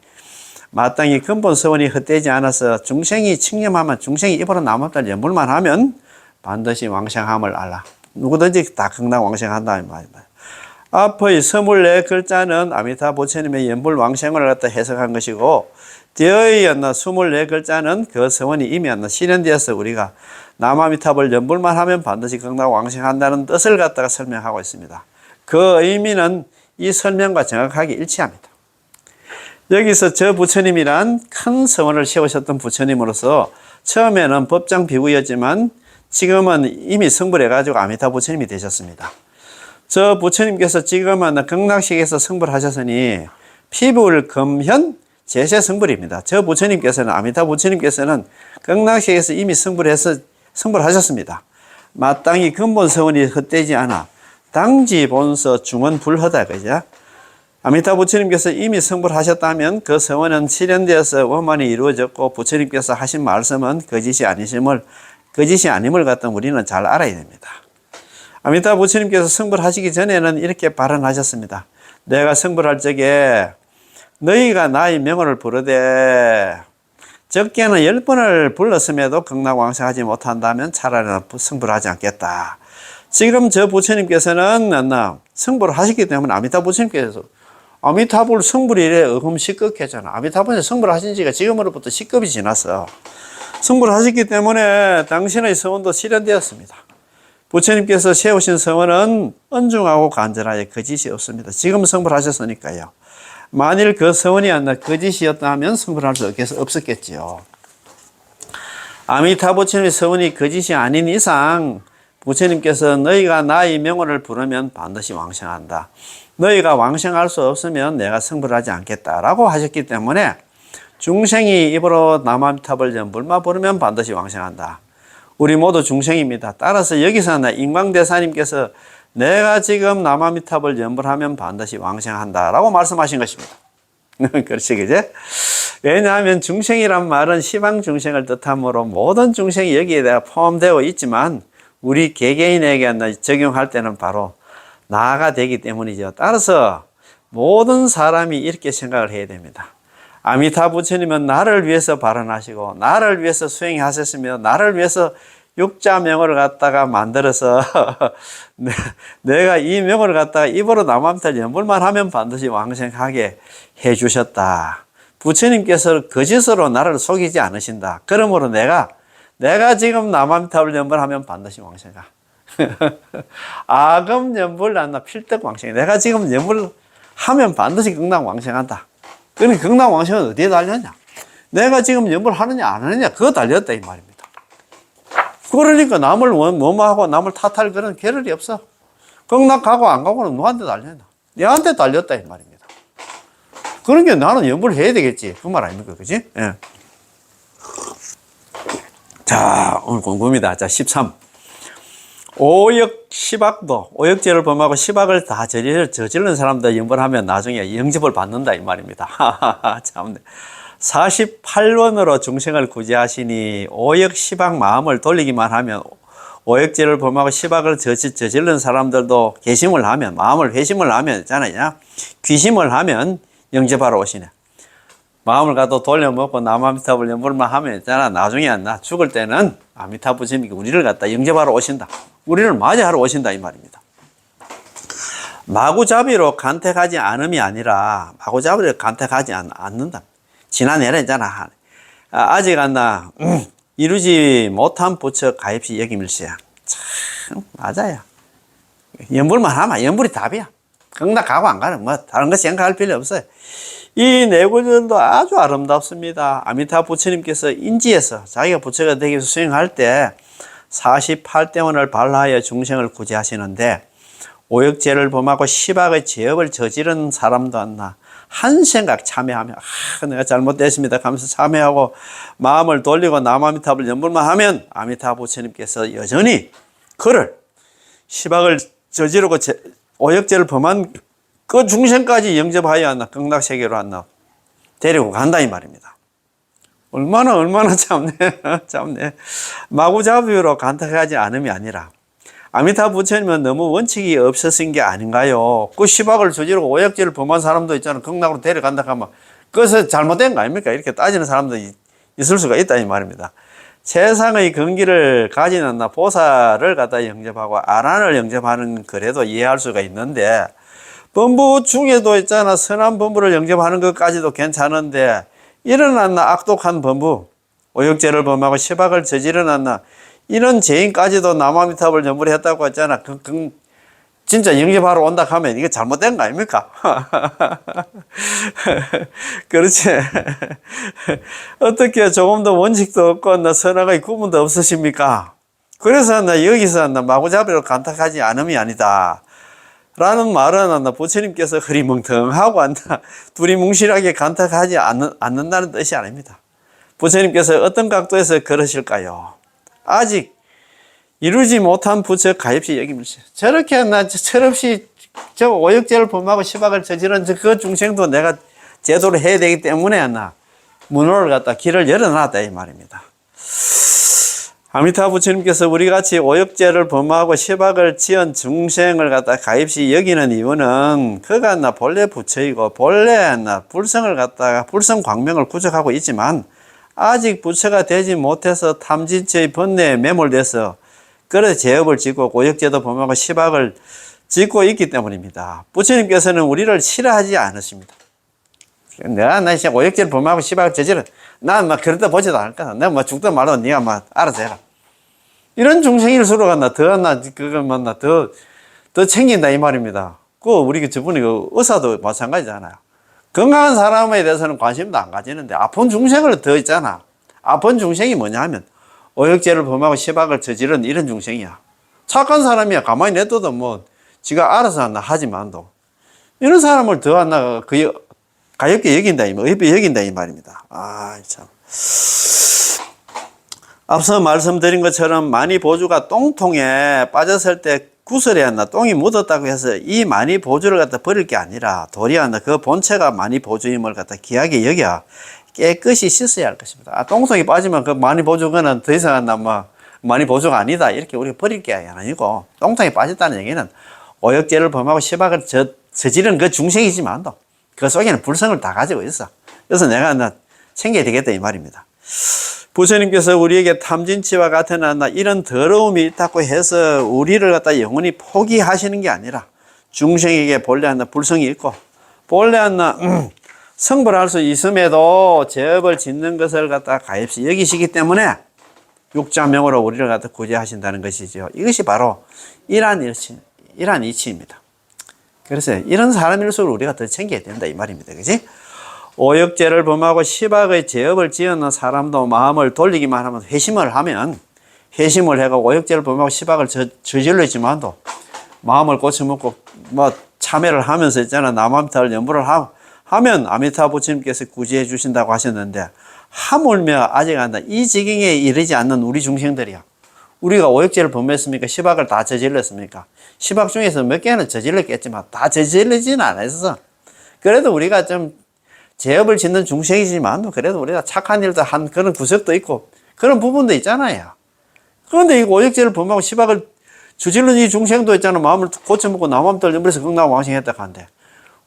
마땅히 근본 서원이 헛되지 않아서 중생이 칙념하면 중생이 입으로 남았다 연불만 하면 반드시 왕생함을 알라. 누구든지 다 경락 왕생한다. 이 말입니다. 앞의 24글자는 아미타 부처님의 연불왕생을 갖다 해석한 것이고, 뒤의 24글자는 그 서원이 이미 실현되어서 우리가 남아미탑을 연불만 하면 반드시 극락왕생한다는 뜻을 갖다가 설명하고 있습니다. 그 의미는 이 설명과 정확하게 일치합니다. 여기서 저 부처님이란 큰 서원을 세우셨던 부처님으로서 처음에는 법장 비구였지만 지금은 이미 성불해가지고 아미타 부처님이 되셨습니다. 저 부처님께서 지금은 극락식에서 성불하셨으니 피불 금현 제세 성불입니다. 저 부처님께서는 아미타 부처님께서는 극락식에서 이미 성불하셨습니다. 마땅히 근본 서원이 헛되지 않아 당지 본서 중원 불허다 그죠? 아미타 부처님께서 이미 성불하셨다면 그 서원은 실현되어서 원만히 이루어졌고 부처님께서 하신 말씀은 거짓이 아님을 갖다 우리는 잘 알아야 됩니다. 아미타 부처님께서 성불하시기 전에는 이렇게 발언하셨습니다. 내가 성불할 적에 너희가 나의 명호를 부르되 적게는 10번을 불렀음에도 극락왕생하지 못한다면 차라리 성불하지 않겠다. 지금 저 부처님께서는 성불을 하셨기 때문에 아미타 부처님께서 아미타불 성불이래 어금 10급 했잖아. 아미타불 성불하신 지가 지금으로부터 10급이 지났어. 성불하셨기 때문에 당신의 서원도 실현되었습니다. 부처님께서 세우신 서원은 언중하고 간절하여 거짓이 없습니다. 지금 성불하셨으니까요. 만일 그 서원이 거짓이었다면 성불할 수 없었겠지요. 아미타 부처님의 서원이 거짓이 아닌 이상 부처님께서 너희가 나의 명호를 부르면 반드시 왕생한다. 너희가 왕생할 수 없으면 내가 성불하지 않겠다라고 하셨기 때문에 중생이 입으로 남아미탑을 연불만 부르면 반드시 왕생한다. 우리 모두 중생입니다. 따라서 여기서 인광대사님께서 내가 지금 남아미탑을 연불하면 반드시 왕생한다라고 말씀하신 것입니다. 그렇지, 그제? 왜냐하면 중생이란 말은 시방 중생을 뜻하므로 모든 중생이 여기에 대해 포함되어 있지만 우리 개개인에게 적용할 때는 바로 나가 되기 때문이죠. 따라서 모든 사람이 이렇게 생각을 해야 됩니다. 아미타 부처님은 나를 위해서 발언하시고 나를 위해서 수행하셨으며 나를 위해서 육자 명호를 갖다가 만들어서 내가 이 명호를 갖다가 입으로 남아미타를 연불만 하면 반드시 왕생하게 해주셨다. 부처님께서 거짓으로 나를 속이지 않으신다. 그러므로 내가 지금 남아미타를 연불하면 반드시 왕생가. 아금 연불 난다 필득 왕생. 내가 지금 연불 하면 반드시 극락 왕생한다. 그러니 극락 왕생은 어디에 달렸냐? 내가 지금 연불 하느냐 안 하느냐 그거 달렸다 이 말입니다. 그러니까 남을 뭐하고 남을 탓할 그런 겨를이 없어. 극락 가고 안 가고는 누구한테 달렸나? 내한테 달렸다 이 말입니다. 그러니까 나는 연불 해야 되겠지. 그 말 아닙니까? 그지? 예. 자, 오늘 공부입니다. 자, 13. 오역 시박도, 오역죄를 범하고 시박을 다 저지른 사람들 연불하면 나중에 영접을 받는다 이 말입니다. 참네. 48원으로 중생을 구제하시니 오역 시박 마음을 돌리기만 하면 오역죄를 범하고 시박을 저지른 사람들도 개심을 하면, 마음을 회심을 하면 있잖아요. 귀심을 하면 영접하러 오시네. 마음을 갖다 돌려먹고 남아미타불 연불만 하면 있잖아. 나중에 죽을 때는 아미타 부처님이 우리를 갖다 영접하러 오신다. 우리를 맞이하러 오신다 이 말입니다. 마구잡이로 간택하지 않음이 아니라 마구잡이로 간택하지 않는다. 지난해에 있잖아. 아직 이루지 못한 부처 가입시 여김일세. 참 맞아요. 연불만 하면 연불이 답이야. 극락 가고 안 가는 뭐 다른 거 생각할 필요 없어요. 이 네 구절도 아주 아름답습니다. 아미타 부처님께서 인지에서 자기가 부처가 되기 위해서 수행할 때 48대원을 발라하여 중생을 구제하시는데 오역죄를 범하고 시박의 죄업을 저지른 사람도 한 생각 참여하며 내가 잘못됐습니다 하면서 참여하고 마음을 돌리고 남아미타불 연불만 하면 아미타 부처님께서 여전히 그를 시박을 저지르고 오역죄를 범한 그 중생까지 영접하여 극락세계로 데리고 간다 이 말입니다. 얼마나 참네. 마구잡이로 간택하지 않음이 아니라 아미타 부처님은 너무 원칙이 없으신 게 아닌가요? 그 시박을 저지르고 오역죄를 범한 사람도 있잖아. 극락으로 데려간다 하면 그것은 잘못된 거 아닙니까? 이렇게 따지는 사람도 있을 수가 있다 이 말입니다. 세상의 근기를 가지는 보살을 갖다 영접하고 아란을 영접하는 그래도 이해할 수가 있는데 범부 중에도 있잖아. 선한 범부를 영접하는 것까지도 괜찮은데, 일어났나 악독한 범부, 오역죄를 범하고 시박을 저질러놨나, 이런 죄인까지도 남아미탑을 염불 했다고 했잖아. 진짜 영접하러 온다 하면 이게 잘못된 거 아닙니까? 그렇지. 어떻게 조금 더 원칙도 없고 나 선악의 구분도 없으십니까? 그래서 나 여기서 나 마구잡이로 간택하지 않음이 아니다. 라는 말은 나 부처님께서 흐리멍텅하고 한다. 두리뭉실하게 간택하지 않는다는 뜻이 아닙니다. 부처님께서 어떤 각도에서 그러실까요? 아직 이루지 못한 부처 가입시 여김일세. 저렇게 나 철없이 저 오역죄를 범하고 시박을 저지른 그 중생도 내가 제도를 해야 되기 때문에 나 문호를 갖다 길을 열어놨다 이 말입니다. 아미타 부처님께서 우리 같이 오역죄를 범하고 시박을 지은 중생을 갖다 가입시 여기는 이유는 그가 나 본래 부처이고 본래 나 불성을 갖다가 불성 광명을 구족하고 있지만 아직 부처가 되지 못해서 탐진체의 번뇌에 매몰돼서 그래서 죄업을 짓고 오역죄도 범하고 시박을 짓고 있기 때문입니다. 부처님께서는 우리를 싫어하지 않으십니다. 내가 나 진짜 오역죄를 범하고 시박을 저지른 난 막 그러다 보지도 않을 거야. 내가 막 죽든 말든 네가 막 알아서 해라. 이런 중생일수록 더 챙긴다 이 말입니다. 우리 저분이 의사도 마찬가지잖아요. 건강한 사람에 대해서는 관심도 안 가지는데 아픈 중생을 더 있잖아. 아픈 중생이 뭐냐 하면 오역죄를 범하고 시박을 저지른 이런 중생이야. 착한 사람이야. 가만히 냅둬도 뭐 지가 알아서 한다 하지만도 이런 사람을 더 한나 가엽게 여긴다 이 말입니다. 아 참. 앞서 말씀드린 것처럼 많이 보주가 똥통에 빠졌을 때 구설해야 한다. 똥이 묻었다고 해서 이 많이 보주를 갖다 버릴 게 아니라 도리어 한다. 그 본체가 많이 보주임을 갖다 귀하게 여겨 깨끗이 씻어야 할 것입니다. 똥통이 빠지면 그 많이 보주는 더 이상 많이 보주가 아니다. 이렇게 우리가 버릴 게 아니고 똥통이 빠졌다는 얘기는 오역죄를 범하고 시박을 저지른 그 중생이지만도 그 속에는 불성을 다 가지고 있어. 그래서 내가 챙겨야 되겠다 이 말입니다. 부처님께서 우리에게 탐진치와 같은 이런 더러움이 있다고 해서 우리를 갖다 영원히 포기하시는 게 아니라 중생에게 본래 불성이 있고 본래 성불할 수 있음에도 죄업을 짓는 것을 갖다 가입시 여기시기 때문에 육자명으로 우리를 갖다 구제하신다는 것이죠. 이것이 바로 이치입니다. 그래서 이런 사람일수록 우리가 더 챙겨야 된다 이 말입니다. 그지? 오역죄를 범하고 시박의 죄업을 지은 사람도 마음을 돌리기만 하면 회심을 해가 오역죄를 범하고 시박을 저질렀지만도 마음을 고쳐먹고 참회를 하면서 있잖아. 남아미타를 연부를 하면 아미타 부처님께서 구제해 주신다고 하셨는데 하물며 아직 이 지경에 이르지 않는 우리 중생들이야. 우리가 오역죄를 범했습니까? 시박을 다 저질렀습니까? 시박 중에서 몇 개는 저질렀겠지만 다 저질르지는 않았어. 그래도 우리가 좀 죄업을 짓는 중생이지만 그래도 우리가 착한 일도 한 그런 구석도 있고 그런 부분도 있잖아요. 그런데 이 오역죄를 범하고 시박을 저질른 이 중생도 있잖아. 마음을 고쳐먹고 남아미타를 연부해서 극락왕생했다 한데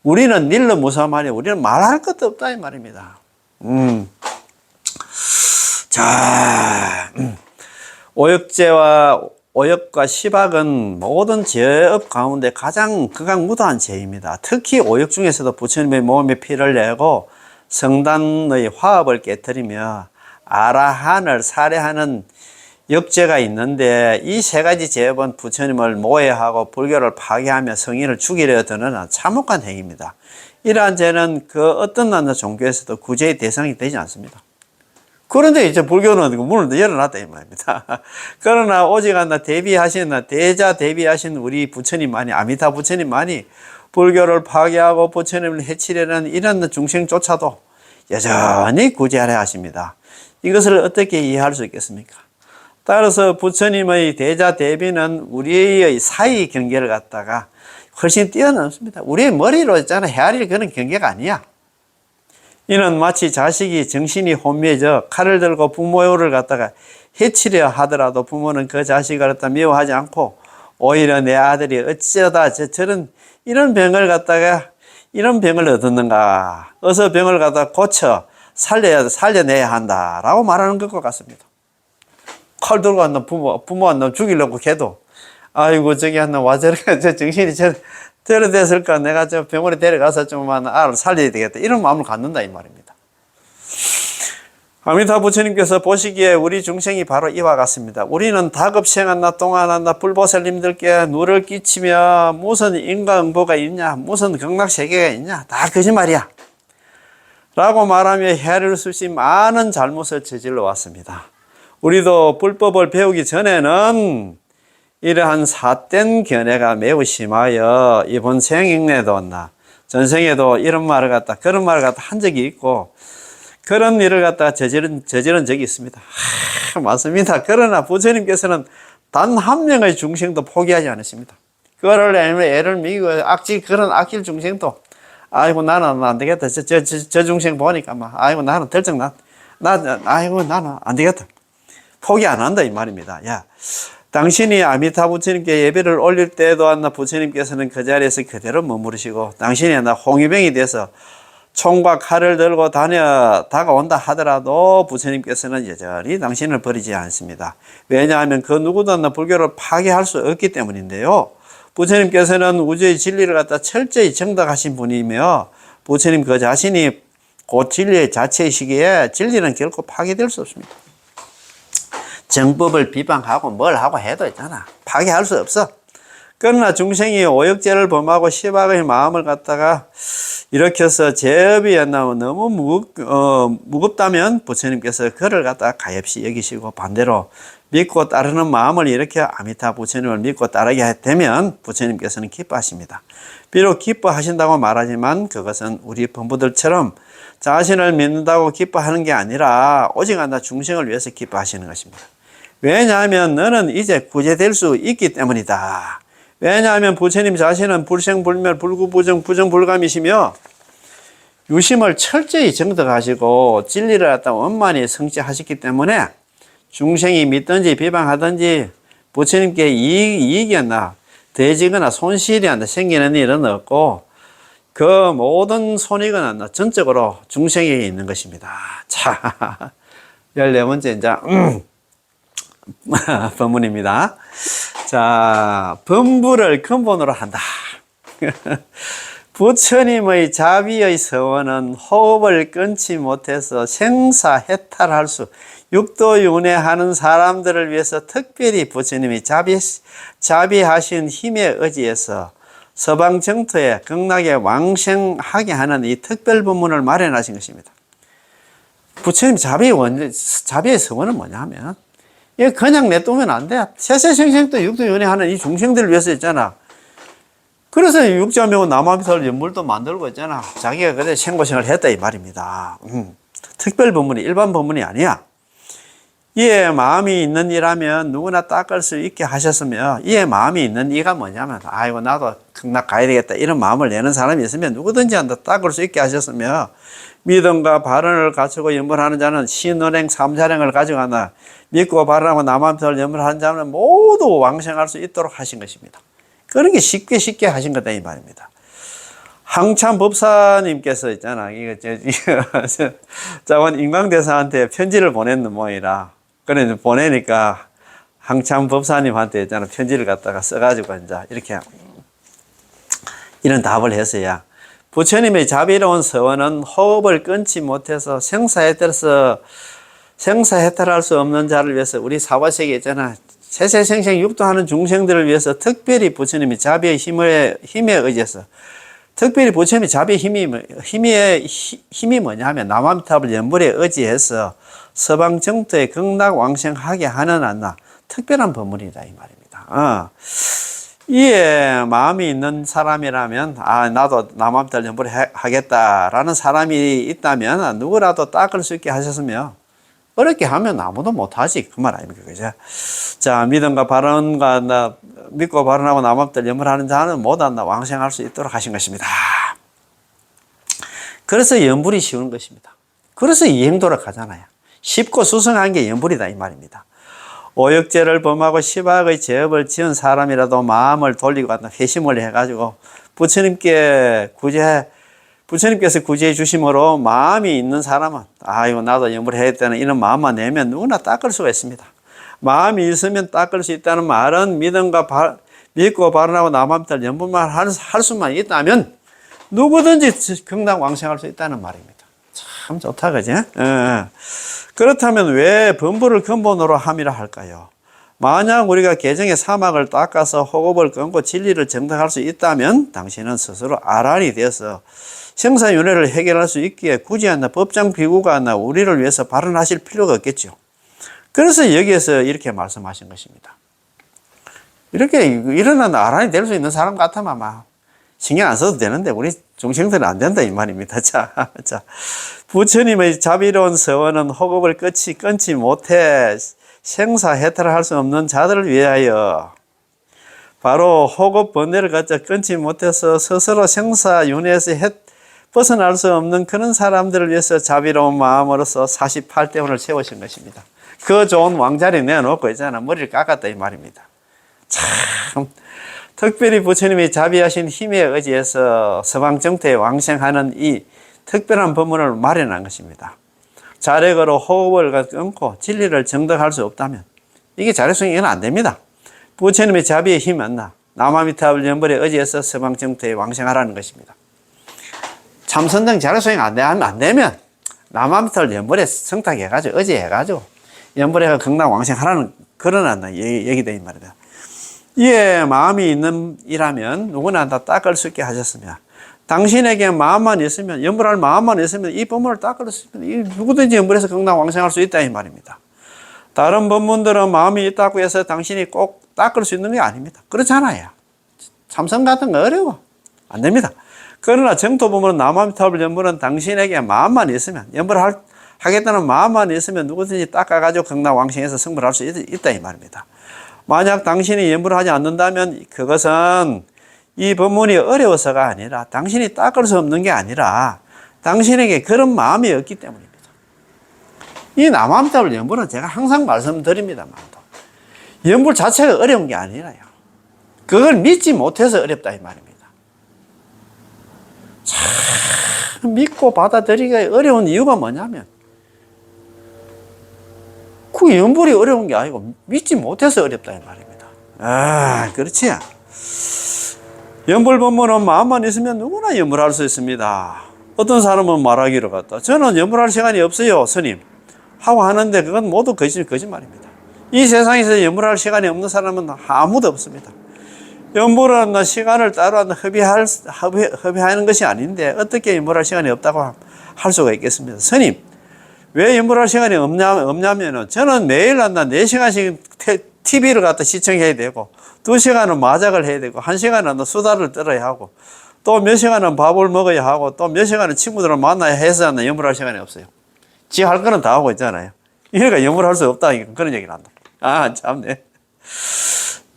우리는 닐러 무사말이 우리는 말할 것도 없다 이 말입니다. 자, 오역과 시박은 모든 죄업 가운데 가장 극악무도한 죄입니다. 특히 오역 중에서도 부처님의 몸에 피를 내고 성단의 화합을 깨뜨리며 아라한을 살해하는 역죄가 있는데 이 세 가지 죄업은 부처님을 모해하고 불교를 파괴하며 성인을 죽이려 드는 참혹한 행위입니다. 이러한 죄는 그 어떤 종교에서도 구제의 대상이 되지 않습니다. 그런데 이제 불교는 문을 열어놨다 이 말입니다. 그러나 오직 대자 대비하신 우리 부처님만이 아미타 부처님만이 불교를 파괴하고 부처님을 해치려는 이런 중생조차도 여전히 구제하려 하십니다. 이것을 어떻게 이해할 수 있겠습니까? 따라서 부처님의 대자 대비는 우리의 사이 경계를 갖다가 훨씬 뛰어넘습니다. 우리의 머리로 있잖아 헤아릴 그런 경계가 아니야. 이는 마치 자식이 정신이 혼미해져 칼을 들고 부모를 갖다가 해치려 하더라도 부모는 그 자식을 갖다 미워하지 않고 오히려 내 아들이 어쩌다 저런 이런 병을 얻었는가 어서 병을 갖다 고쳐 살려내야 한다라고 말하는 것과 같습니다. 칼 들고 부모 죽이려고 해도 아이고 저기 와저렇게 저 정신이 데려댔을까? 내가 저 병원에 데려가서 좀만 알을 살려야 되겠다. 이런 마음을 갖는다 이 말입니다. 아미타 부처님께서 보시기에 우리 중생이 바로 이와 같습니다. 우리는 다급생한나 동안한나 불보살님들께 누를 끼치며 무슨 인과응보가 있냐, 무슨 극락세계가 있냐, 다 거짓말이야 라고 말하며 해를 수시 많은 잘못을 저질러 왔습니다. 우리도 불법을 배우기 전에는 이러한 삿된 견해가 매우 심하여 이번 생인내도 전생에도 이런 말을 갖다 그런 말을 갖다 한 적이 있고 그런 일을 갖다가 저지른 적이 있습니다. 맞습니다. 그러나 부처님께서는 단 한 명의 중생도 포기하지 않으십니다. 그거를 애를 미고 그런 악질 중생도 아이고 나는 안 되겠다. 저 중생 보니까 막 아이고 나는 덜쩍 아이고 나는 안 되겠다. 포기 안 한다 이 말입니다. 야, 당신이 아미타 부처님께 예배를 올릴 때도 부처님께서는 그 자리에서 그대로 머무르시고 당신이 홍위병이 돼서 총과 칼을 들고 다가온다 하더라도 부처님께서는 여전히 당신을 버리지 않습니다. 왜냐하면 그 누구도 불교를 파괴할 수 없기 때문인데요. 부처님께서는 우주의 진리를 갖다 철저히 정답하신 분이며 부처님 그 자신이 그 진리의 자체이시기에 진리는 결코 파괴될 수 없습니다. 정법을 비방하고 뭘 하고 해도 있잖아. 파괴할 수 없어. 그러나 중생이 오역죄를 범하고 시박의 마음을 갖다가 일으켜서 죄업이 너무 무겁다면 부처님께서 그를 갖다가 가엾이 여기시고 반대로 믿고 따르는 마음을 일으켜 아미타 부처님을 믿고 따르게 되면 부처님께서는 기뻐하십니다. 비록 기뻐하신다고 말하지만 그것은 우리 범부들처럼 자신을 믿는다고 기뻐하는 게 아니라 오직 중생을 위해서 기뻐하시는 것입니다. 왜냐하면 너는 이제 구제될 수 있기 때문이다. 왜냐하면 부처님 자신은 불생불멸 불구부정 부정불감이시며 유심을 철저히 정득하시고 진리를 갖다 원만히 성취하셨기 때문에 중생이 믿든지 비방하든지 부처님께 이익이 대지거나 손실이 생기는 일은 없고 그 모든 손익은 전적으로 중생에게 있는 것입니다. 자, 14번째 이제 법문입니다. 자, 범부를 근본으로 한다. 부처님의 자비의 서원은 호흡을 끊지 못해서 생사해탈할 수, 육도윤회하는 사람들을 위해서 특별히 부처님이 자비하신 힘에 의지해서 서방 정토에 극락에 왕생하게 하는 이 특별 법문을 마련하신 것입니다. 부처님 자비의 서원은 뭐냐면 이거 그냥 내두면 안 돼. 세세생생도 육도윤회하는 이 중생들을 위해서 있잖아. 그래서 육자명은 남아비설 연물도 만들고 있잖아. 자기가 그래 생고생을 했다 이 말입니다. 특별 법문이 일반 법문이 아니야. 이에 마음이 있는 이라면 누구나 닦을 수 있게 하셨으며 이에 마음이 있는 이가 뭐냐면 아이고 나도 극락 가야 되겠다 이런 마음을 내는 사람이 있으면 누구든지 닦을 수 있게 하셨으며 믿음과 발언을 갖추고 연물하는 자는 신언행 삼자령을 가지고 믿고 발언하고 남아비설 연물하는 자는 모두 왕생할 수 있도록 하신 것입니다. 그런 게 쉽게 하신 거다 이 말입니다. 항참 법사님께서 있잖아. 자원 인광대사한테 편지를 보냈는 모양이라. 그래 보내니까 항참 법사님한테 있잖아. 편지를 갖다가 써가지고 이제 이렇게 이런 답을 했어야. 부처님의 자비로운 서원은 호흡을 끊지 못해서 생사해탈할 수 없는 자를 위해서 우리 사바세계 있잖아. 세세생생 육도하는 중생들을 위해서 특별히 부처님이 자비의 힘에 의지해서 특별히 부처님이 자비의 힘이 뭐냐면 남아미타불 연불에 의지해서 서방 정토에 극락 왕생하게 하는 특별한 법문이다 이 말입니다. 이에 마음이 있는 사람이라면 나도 남아미타불 연불에 하겠다라는 사람이 있다면 누구라도 닦을 수 있게 하셨으며 어렵게 하면 아무도 못하지 그 말 아닙니까? 그죠? 자, 믿음과 발언과 믿고 발언하고 남업들 연물하는 자는 모두 왕생할 수 있도록 하신 것입니다. 그래서 연불이 쉬운 것입니다. 그래서 이행도를 가잖아요. 쉽고 수성한 게 연불이다 이 말입니다. 오역죄를 범하고 시박의 죄업을 지은 사람이라도 마음을 돌리고 회심을 해가지고 부처님께서 구제해 주심으로 마음이 있는 사람은 이거 나도 연불해야 되는 이런 마음만 내면 누구나 닦을 수가 있습니다. 마음이 있으면 닦을 수 있다는 말은 믿고 바른하고 남함들 연불만 할 수만 있다면 누구든지 건강왕생할 수 있다는 말입니다. 참 좋다, 그지? 그렇다면 왜 범부를 근본으로 함이라 할까요? 만약 우리가 개정의 사막을 닦아서 허겁을 끊고 진리를 정당할 수 있다면 당신은 스스로 아란이 되어서 생사윤회를 해결할 수 있기에 굳이 법정 비구가 우리를 위해서 발언하실 필요가 없겠죠. 그래서 여기에서 이렇게 말씀하신 것입니다. 이렇게 일어난 아란이 될 수 있는 사람 같으면 막 신경 안 써도 되는데 우리 중생들은 안 된다 이 말입니다. 자, 부처님의 자비로운 서원은 허겁을 끊지 못해 생사해탈을 할 수 없는 자들을 위하여 바로 허겁 번뇌를 갖자 끊지 못해서 스스로 생사윤회에서 벗어날 수 없는 그런 사람들을 위해서 자비로운 마음으로서 48대원을 세우신 것입니다. 그 좋은 왕자리 내놓고 있잖아. 머리를 깎았다 이 말입니다. 참 특별히 부처님이 자비하신 힘에 의지해서 서방정토에 왕생하는 이 특별한 법문을 마련한 것입니다. 자력으로 호흡을 끊고 진리를 정득할 수 없다면 이게 자력성이는 안 됩니다. 부처님의 자비의 힘은 남아미타불 연불에 의지해서 서방정토에 왕생하라는 것입니다. 참선등 자력성이 안 되면 남아미타불 연불에 성탁해가지고 의지해가지고 연불에 극락 왕생하라는 그런 얘기다 이 말이다. 이에 마음이 있는 이라면 누구나 다 닦을 수 있게 하셨으며 당신에게 마음만 있으면 연불할 마음만 있으면 이 법문을 닦을 수 있으면 누구든지 연불해서 극락 왕생할 수 있다 이 말입니다. 다른 법문들은 마음이 있다고 해서 당신이 꼭 닦을 수 있는 게 아닙니다. 그렇잖아요. 참선 같은 거 어려워. 안 됩니다. 그러나 정토 법문은 남아미타불 연불은 당신에게 마음만 있으면 연불을 하겠다는 마음만 있으면 누구든지 닦아가지고 극락 왕생해서 성불할 수 있다 이 말입니다. 만약 당신이 연불을 하지 않는다면 그것은 이 법문이 어려워서가 아니라 당신이 닦을 수 없는 게 아니라 당신에게 그런 마음이 없기 때문입니다. 이 남아미타불 연불은 제가 항상 말씀드립니다만 연불 자체가 어려운 게 아니라요. 그걸 믿지 못해서 어렵다 이 말입니다. 참 믿고 받아들이기가 어려운 이유가 뭐냐면 그 연불이 어려운 게 아니고 믿지 못해서 어렵다 이 말입니다. 그렇지. 연불 법문은 마음만 있으면 누구나 연불할 수 있습니다. 어떤 사람은 말하기로 같다. 저는 연불할 시간이 없어요, 스님. 하고 하는데 그건 모두 거짓말입니다. 이 세상에서 연불할 시간이 없는 사람은 아무도 없습니다. 연불은 시간을 따로 허비하는 것이 아닌데 어떻게 연불할 시간이 없다고 할 수가 있겠습니다. 스님, 왜 연불할 시간이 없냐면은 저는 매일 4시간씩 TV를 갖다 시청해야 되고 2시간은 마작을 해야 되고 1시간은 수다를 떨어야 하고 또 몇 시간은 밥을 먹어야 하고 또 몇 시간은 친구들을 만나야 해서 연불할 시간이 없어요. 지 할 거는 다 하고 있잖아요. 그러니까 연불할 수 없다 그런 얘기를 한다. 참네.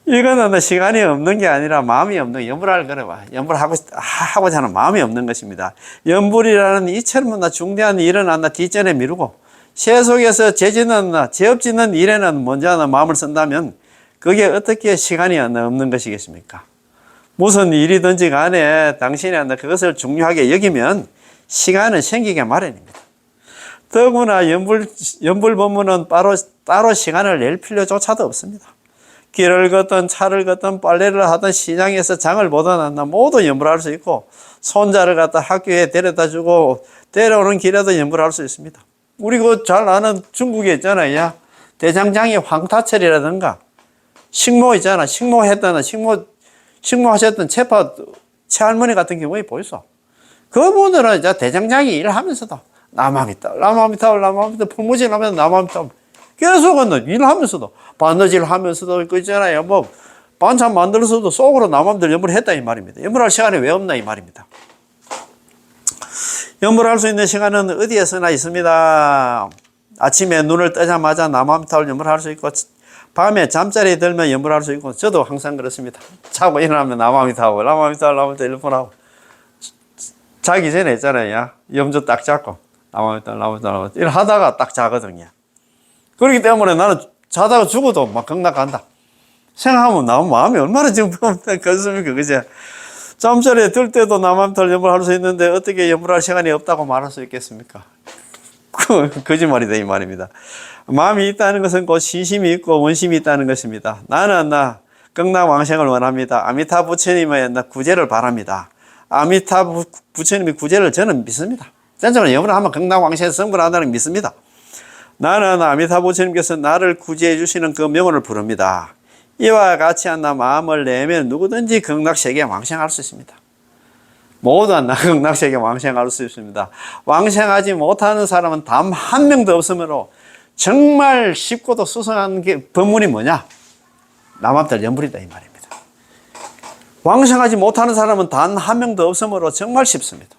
이거는 시간이 없는 게 아니라 마음이 없는 연불할 거는 연불하고자 하는 마음이 없는 것입니다. 연불이라는 이처럼 중대한 일은 뒷전에 미루고 새 속에서 죄업짓는 일에는 먼저 마음을 쓴다면 그게 어떻게 시간이 없는 것이겠습니까? 무슨 일이든지 간에 당신이 그것을 중요하게 여기면 시간은 생기게 마련입니다. 더구나 연불 법문은 따로 시간을 낼 필요조차도 없습니다. 길을 걷든 차를 걷든 빨래를 하든 시장에서 장을 보든 모두 연불할 수 있고 손자를 갖다 학교에 데려다 주고 데려오는 길에도 연불할 수 있습니다. 우리 잘 아는 중국에 있잖아요. 대장장이 황타철이라든가 식모 있잖아. 식모하셨던 채할머니 같은 경우에 보이소. 그분들은 이제 대장장이 일을 하면서도 남아미타불 풀무질 하면서 남아미타불 계속 일하면서도 바느질 하면서도 그 있잖아요. 반찬 만들어서도 속으로 남아미타불 연불을 했다 이 말입니다. 연불할 시간이 왜 없나 이 말입니다. 연불할 수 있는 시간은 어디에서나 있습니다. 아침에 눈을 뜨자마자 남아미타불 연불할 수 있고 밤에 잠자리에 들면 연불할 수 있고 저도 항상 그렇습니다. 자고 일어나면 남아미타불 연불하고 자기 전에 있잖아요. 염주 딱 잡고 남아미타불 이렇게 하다가 딱 자거든요. 그렇기 때문에 나는 자다가 죽어도 막 극락 간다. 생각하면 나 마음이 얼마나 지금 그렇습니까? 그죠? 잠자리에 들 때도 남아미타불 연불할 수 있는데 어떻게 연불할 시간이 없다고 말할 수 있겠습니까? 거짓말이다 이 말입니다. 마음이 있다는 것은 곧 신심이 있고 원심이 있다는 것입니다. 나는 극락왕생을 원합니다. 아미타 부처님의 구제를 바랍니다. 아미타 부처님의 구제를 저는 믿습니다. 전적으로 여러분 한번 극락왕생 성불한다는 걸 믿습니다. 나는 아미타 부처님께서 나를 구제해 주시는 그 명언을 부릅니다. 이와 같이 한나 마음을 내면 누구든지 극락세계에 왕생할 수 있습니다. 모두 한나 극락세계에 왕생할 수 있습니다. 왕생하지 못하는 사람은 단 한 명도 없으므로 정말 쉽고도 수상한 게 법문이 뭐냐? 남앞들 연불이다 이 말입니다. 왕생하지 못하는 사람은 단 한 명도 없으므로 정말 쉽습니다.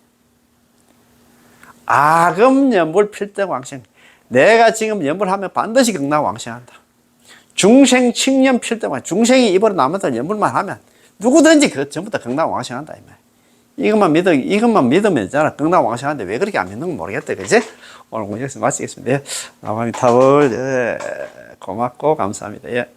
아금 연불 필등 왕생. 내가 지금 연불하면 반드시 극락 왕생한다. 중생 칭년 필등 왕생. 중생이 입으로 남았다 연불만 하면 누구든지 그 전부 다 극락 왕생한다 이 말. 이것만 믿으면 되잖아. 극락 왕생하는데 왜 그렇게 안 믿는 건 모르겠다, 그지? 오늘 여기서 마치겠습니다. 예. 아미타불, 예. 고맙고 감사합니다. 예.